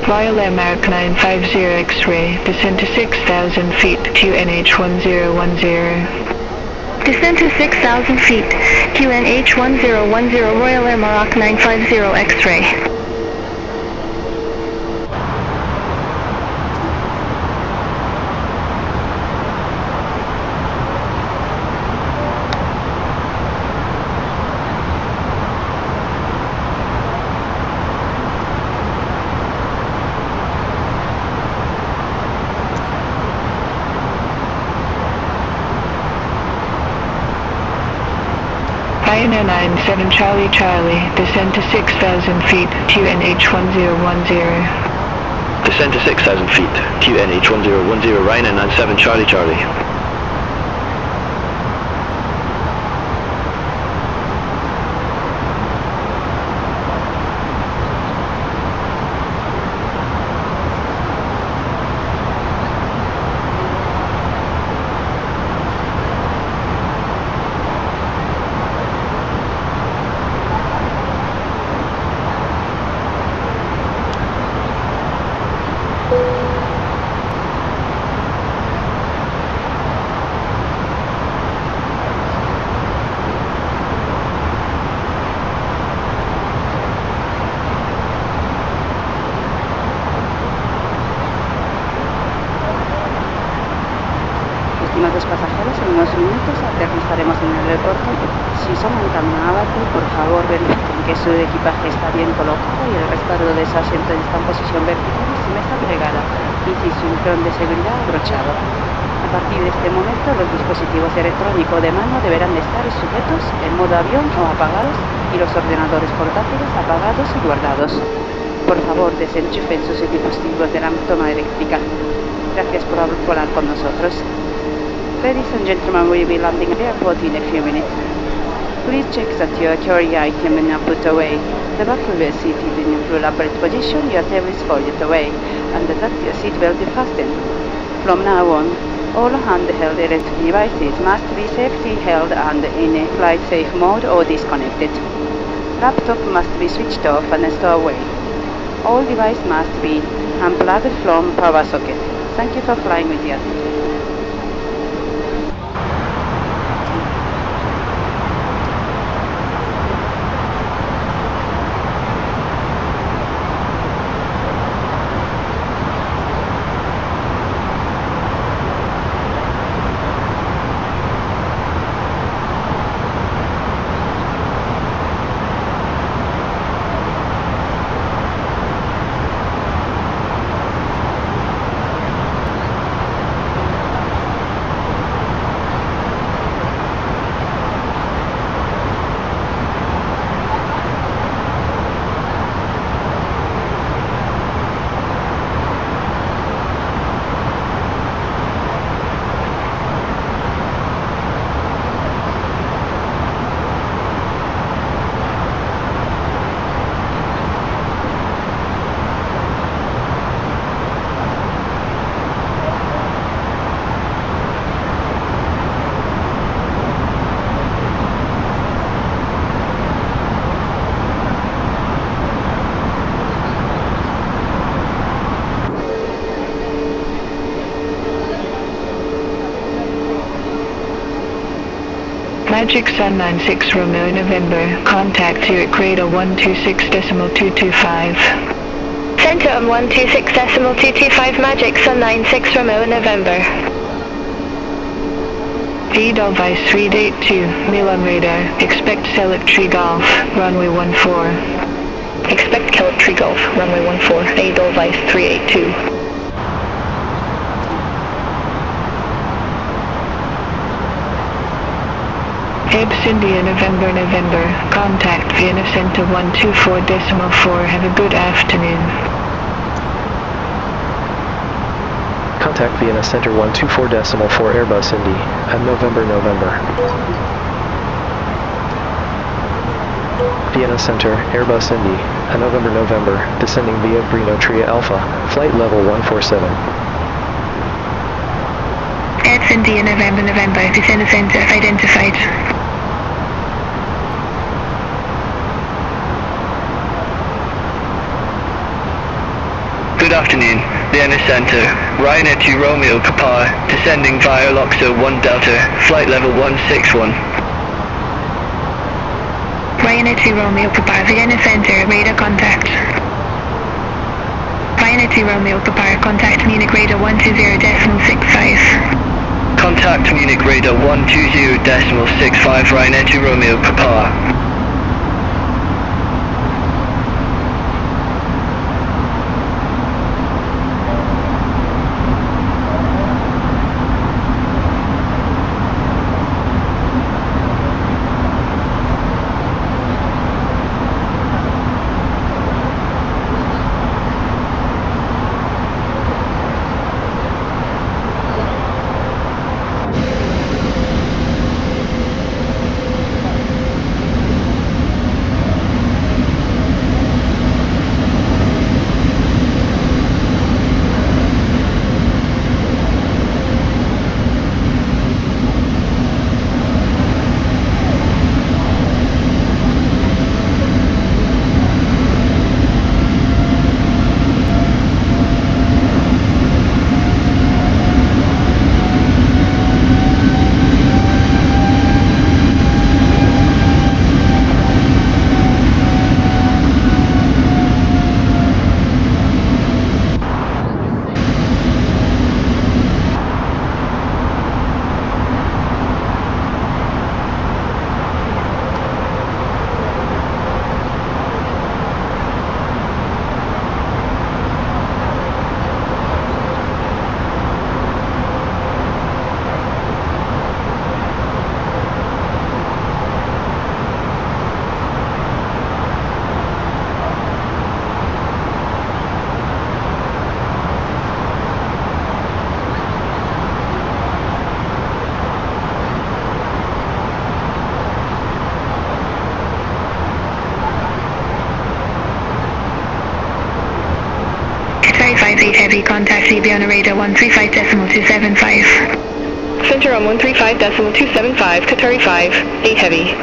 Royal Air Maroc 950 X-ray, descend to 6,000 feet, QNH1010. Descend to 6,000 feet, QNH1010, Royal Air Maroc 950 X-ray. Ryanair 97 Charlie Charlie, descend to 6,000 feet, QNH1010. Descend to 6,000 feet, QNH1010, Ryanair 97 Charlie Charlie. Estimados pasajeros, en unos minutos aterrizaremos en el aeropuerto. Si son un camión a base, por favor verifiquen que su equipaje está bien colocado y el respaldo de su asiento está en posición vertical y sin mesa plegada y sin cinturón de seguridad abrochado. A partir de este momento, los dispositivos electrónicos de mano deberán de estar sujetos en modo avión o apagados y los ordenadores portátiles apagados y guardados. Por favor, desenchufen sus dispositivos de la toma eléctrica. Gracias por volar con nosotros. Ladies and gentlemen, we will be landing at the airport in a few minutes. Please check that your carry item is not put away. The buckle will sit in a full upright position, your table is folded away, and that your seat belt is fastened. From now on, all handheld electric devices must be safely held and in a flight safe mode or disconnected. Laptop must be switched off and stored away. All devices must be unplugged from power socket. Thank you for flying with us. Magic Sun 96 Romeo November, contact you at Cradle 126.225. Center on 126.225 Magic Sun 96 Romeo November. V1.6.25.0 382, Milan radar, expect Select Golf, runway 14. Expect Select Golf, runway 14, Edelweiss 382. EBS India November November, contact Vienna Center 124.4, have a good afternoon. Contact Vienna Center 124.4 Airbus Indy, at November November. Vienna Center, Airbus Indy, at November November, descending via Brino Tria Alpha, flight level 147. EBS India November November, descend center identified. Good afternoon, Vienna Center, Ryanair to Romeo Papa, descending via Loxo 1 Delta, flight level 161. Ryanair to Romeo Papa, Vienna Center, radar contact. Ryanair to Romeo Papa, contact Munich radar 120.65. Contact Munich radar 120.65, Ryanair to Romeo Papa. radar 135.275. Center on 135.275 to 35, be heavy.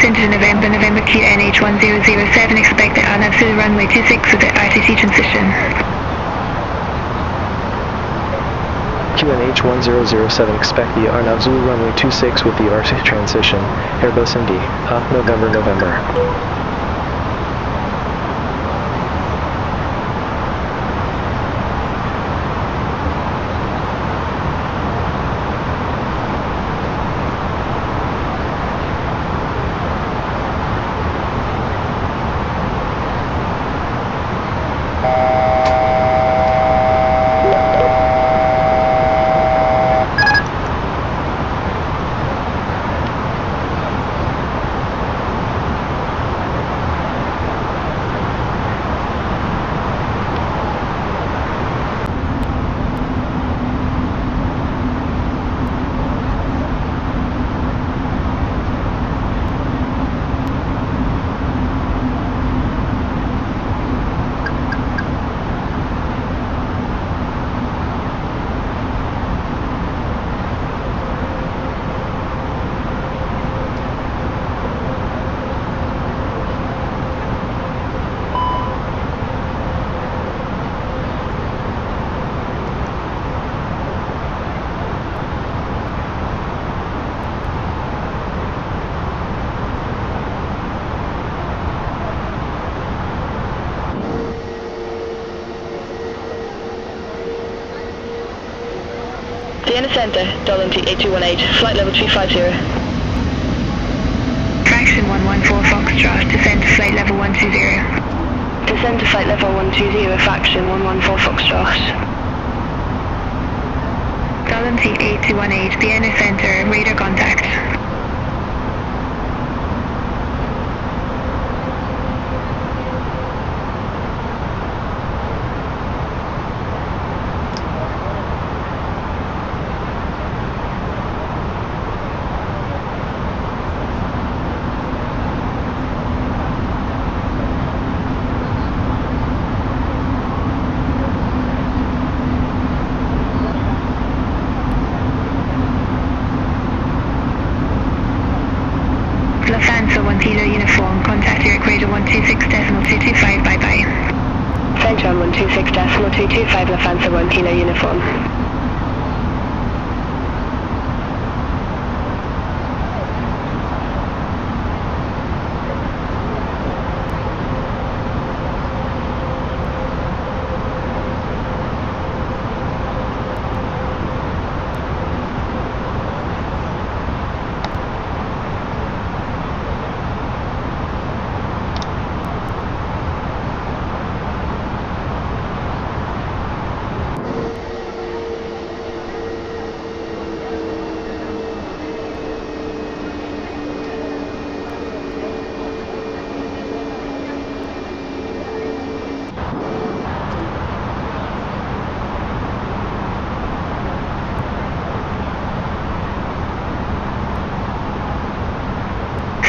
Center November QNH1007, expect the RNAV to the runway 26 with the RTC transition. QNH1007, expect the RNAV Zulu runway 26 with the RTC transition. Airbus MD, November, November. Vienna Center, Dublin to 8218, flight level 250. Fraction 114 Foxtrot, descend to flight level 120. Descend to flight level 120, fraction 114 Foxtrot. Dublin to 8218, Vienna Center, radar contact. Kilo uniform, contact your equator 126.225, bye bye. Center on 126.225, Lufthansa 1 Kilo uniform.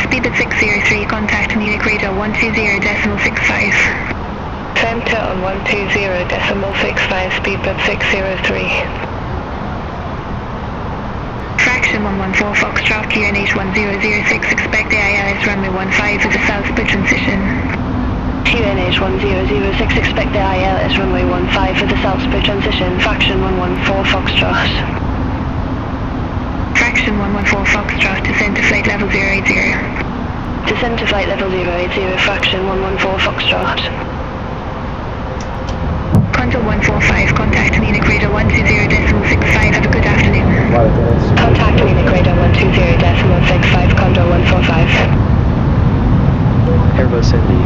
Speedbird 603, contact Munich radar 120.65. Center on 120.65, Speedbird 603. Fraction 114 Foxtrot, QNH 1006, expect AILS runway 15 with the southbound transition. QNH 1006, expect the ILS runway 15 for the southbound transition, fraction 114 Foxtrot. Fraction 114 Foxtrot, descend to flight level 080. Descend to flight level 080, fraction 114 Foxtrot. Contour 145, contact Munich radar 120.65. Have a good afternoon. Flight attendants. Contact Munich radar 120.65, Condor 145. Airbus Indy,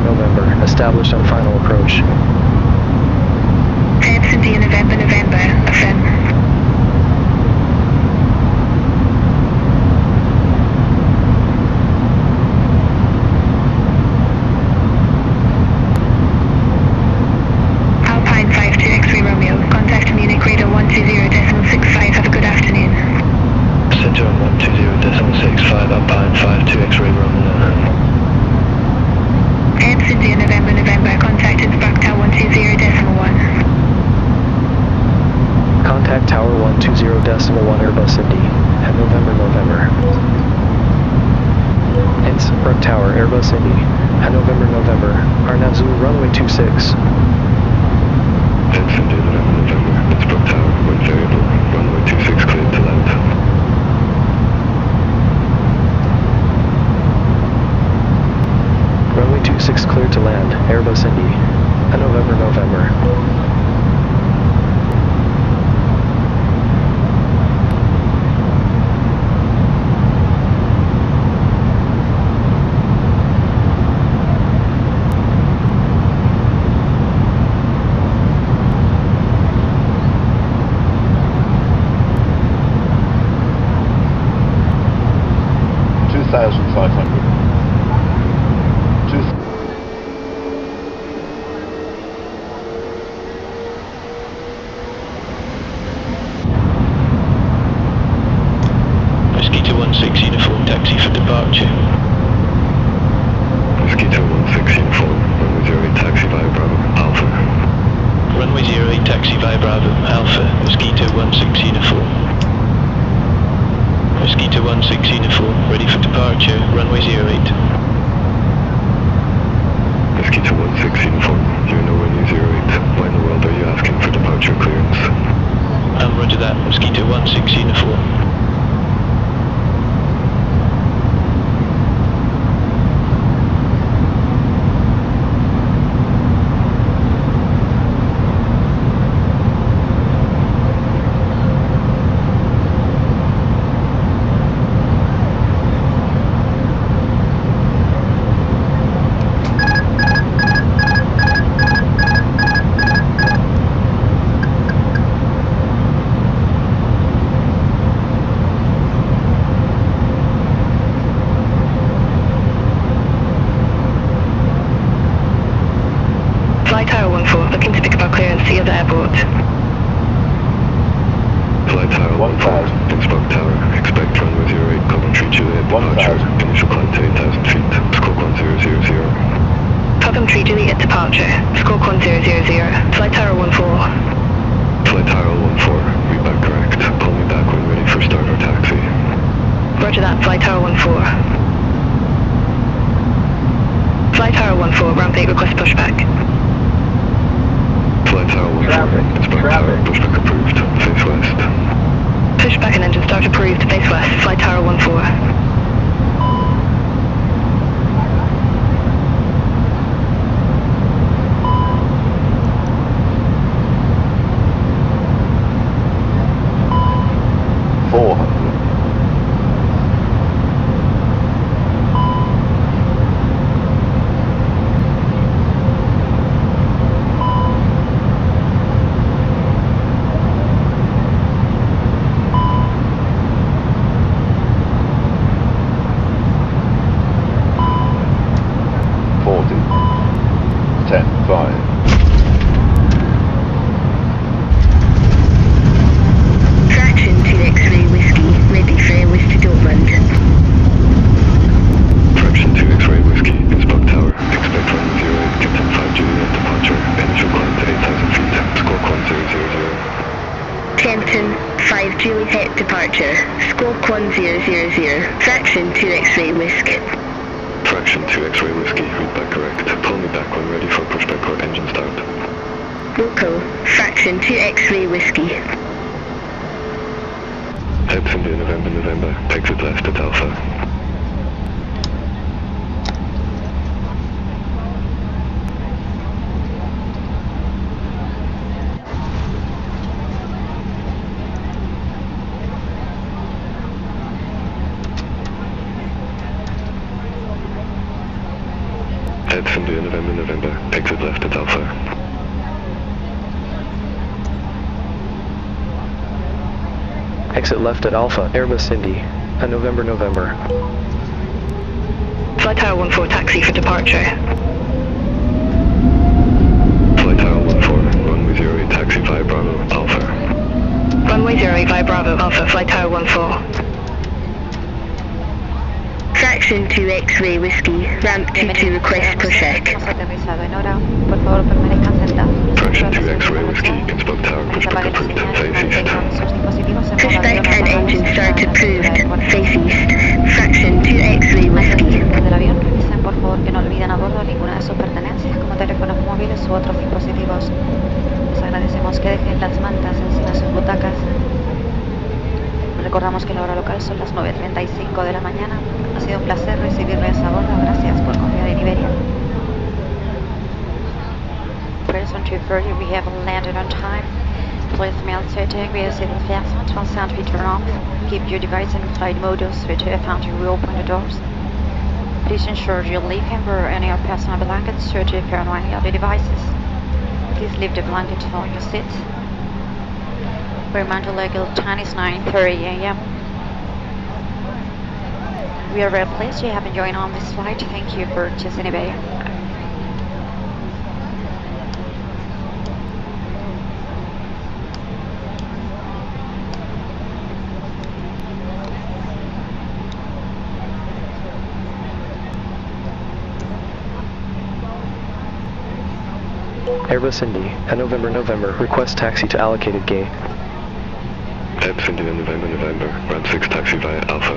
November, established on final approach. Airbus India November, affirm. Alpine 52 X-ray Romeo, contact Munich radar 120.65. Have a good afternoon. Center on 120.65, Alpine 52 X-ray Romeo. Airbus India November, contact Innsbruck Tower 120.1. Contact Tower 120.1 Airbus Indy, at November. Innsbruck Tower Airbus Indy, at November, Arnazul runway 26. Airbus India November, Innsbruck Tower, wind variable, runway 26 cleared to land. Runway 26 cleared to land, Airbus Indy, at November. 2,500. Mosquito 16 uniform, taxi for departure. Mosquito 16 uniform, runway 08, taxi via Bravo, Alpha. Runway 08, taxi via Bravo, Alpha, Mosquito 16 uniform. Mosquito 16 uniform, ready for departure, runway 08. Mosquito 16 uniform, you're nowhere near 08. Why in the world are you asking for departure clearance? Roger that, Mosquito 16 uniform. Flight Tower 14, looking to pick up our clearance C of the airport. Flight Tower 14, Innsbruck Tower, expect runway 08, Coventry Juliet, departure, initial climb to 8,000 feet, squawk 1000. Coventry Juliet departure, squawk 1000, Flight Tower 14. Flight Tower 14, read back correct, call me back when ready for start or taxi. Roger that, Flight Tower 14. Flight Tower 14, ramp 8 request pushback. Flight Tower 14, Innsbruck Tower, pushback approved, face west. Pushback and engine start approved, face west, Flight Tower 14. Fraction 2 X-ray whiskey, ready for airways to Dortmund. Fraction 2 X-ray whiskey, Innsbruck Tower, expect runway 08, Captain 5 Juliet departure, initial climb to 8,000 feet, squawk 1000. Tempton 5 Juliet departure, squawk 1000. Fraction 2 X-ray whiskey. Fraction 2 X-ray whiskey, read back correct, call me back when ready for pushback or engine start. Local, fraction 2 X-ray whiskey. Airbus India November, exit left at Alpha. It's India, November, exit left at Alpha. Exit left at Alpha, Airbus Indy, November. Flight Tower 14, taxi for departure. Flight Tower 14, runway 08, taxi via Bravo, Alpha. Runway 08 via Bravo, Alpha, Flight Tower 14. Fraction 2 X-ray Whiskey, ramp 22 request pushback. Aterrizado en hora. Por favor, permanezcan sentados. Fraction 2 X-ray Whiskey, Innsbruck Tower, pushback complete, face east. Pushback and engine start approved, face east. Fraction 2 X-ray Whiskey. Del avión, revisen por favor que no olviden a bordo ninguna de sus pertenencias como teléfonos móviles u otros dispositivos. Les agradecemos que dejen las mantas encima de sus butacas. Recordamos que la hora local son las 9:35 de la mañana. Ha sido un placer recibirles a bordo. Gracias por confiar en Iberia. Person 230, we have landed on time. Please mail setting via seatbelt fasten till sound be turned off. Keep your device in flight mode or switch to found to reopen the doors. Please ensure you leave hamper any of personal blankets, search if there are any other devices. Please leave the blanket on your seat. Reminder legal time is 9:30 a.m. We are very pleased you have been joined on this flight. Thank you for choosing Iberia. Airbus Indy, November, request taxi to allocated gate. Airbus India, November, ramp 6 taxi via Alpha.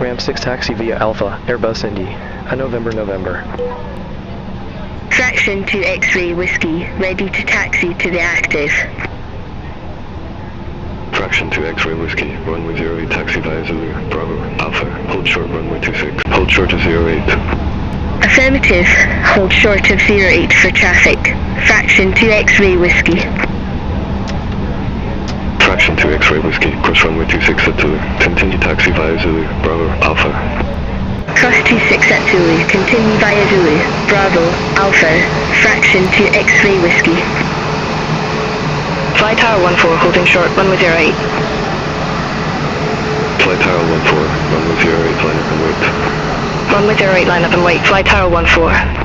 Ramp 6 taxi via Alpha, Airbus Indy, November. Fraction 2 X-ray Whiskey, ready to taxi to the active. Fraction 2 X-ray Whiskey, runway 08, taxi via Zulu, Bravo, Alpha, hold short runway 26, hold short of 08. Affirmative, hold short of 08 for traffic. Fraction 2 X-ray Whiskey. Fraction 2 X-ray Whiskey, cross runway 26 at Zulu, continue taxi via Zulu, Bravo, Alpha. Cross 26 at Zulu, continue via Zulu, Bravo, Alpha, Fraction 2 X-ray Whiskey. Flight Tower 14, holding short, runway 08. Flight Tower 14, runway 08, line up and wait. Runway 08, line up and wait, Flight Tower 14.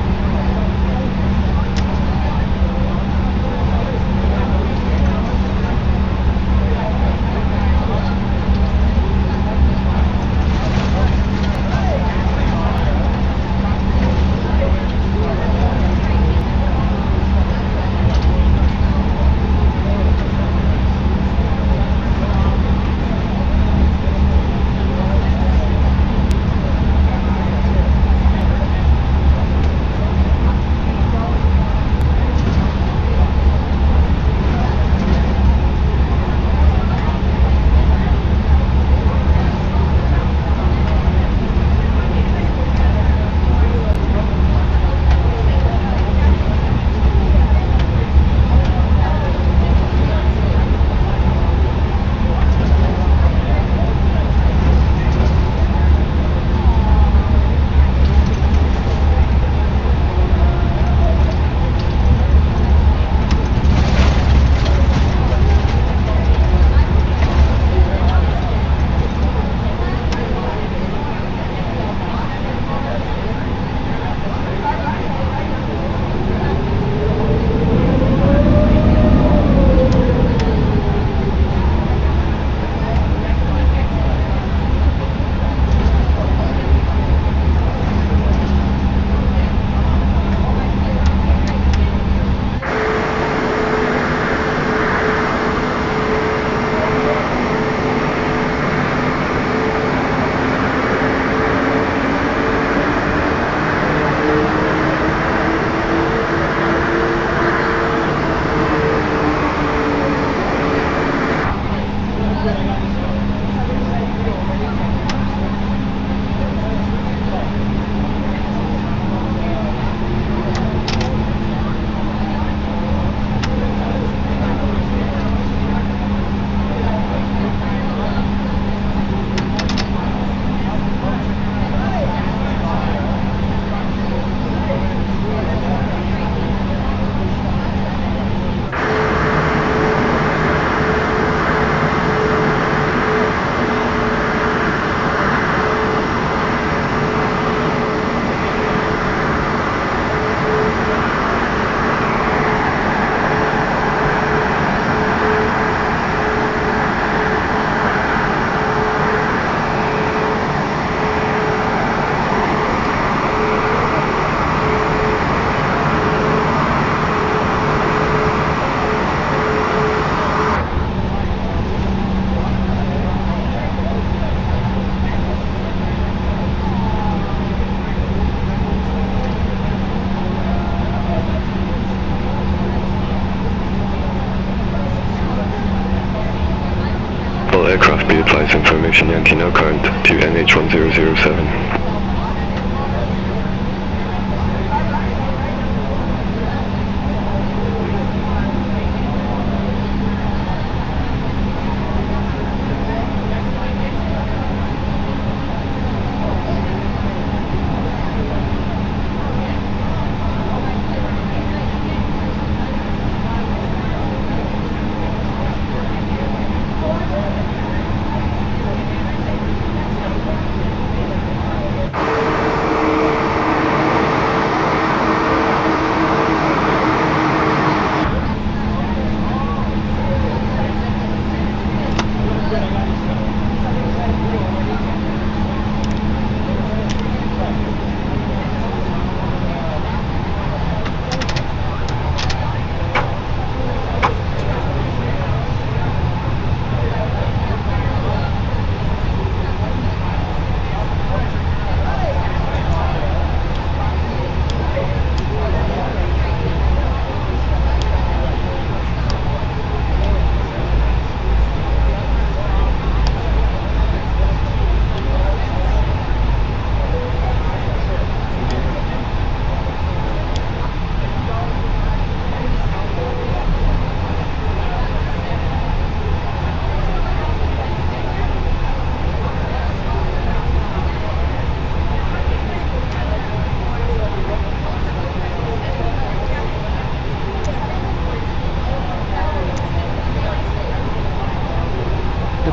now current to NH1007.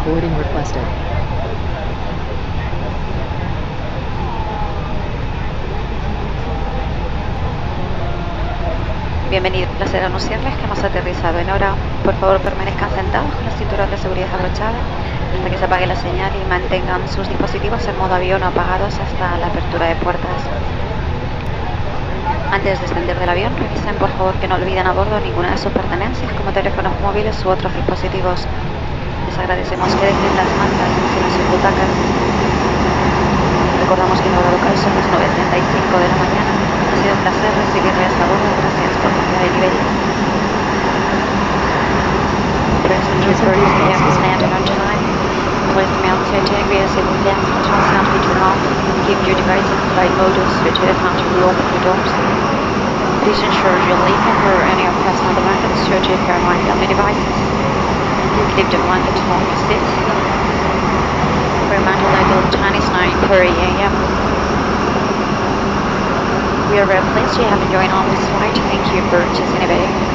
Boarding requested. Bienvenido, placer anunciarles que hemos aterrizado en hora. Por favor, permanezcan sentados con las cinturas de seguridad abrochadas hasta que se apague la señal y mantengan sus dispositivos en modo avión o apagados hasta la apertura de puertas. Antes de descender del avión, revisen por favor que no olviden a bordo ninguna de sus pertenencias como teléfonos móviles u otros dispositivos. Les agradecemos que dejen las mantas en sus butacas. Recordamos que la hora local son las 9:35 de la mañana. Ha sido un placer recibirles a bordo. Gracias por confiar en nivel. Passengers have landed on time. Please mount certain areas and gas control sound be turned off. Keep your devices in flight mode and switch it on to reopen the doors. Please ensure your leaving or any of personal belongings search your car and family devices. Keep the blanket on your seat. Reminder level time is 9:30 a.m. We are very pleased you have joined on this flight. Thank you for choosing a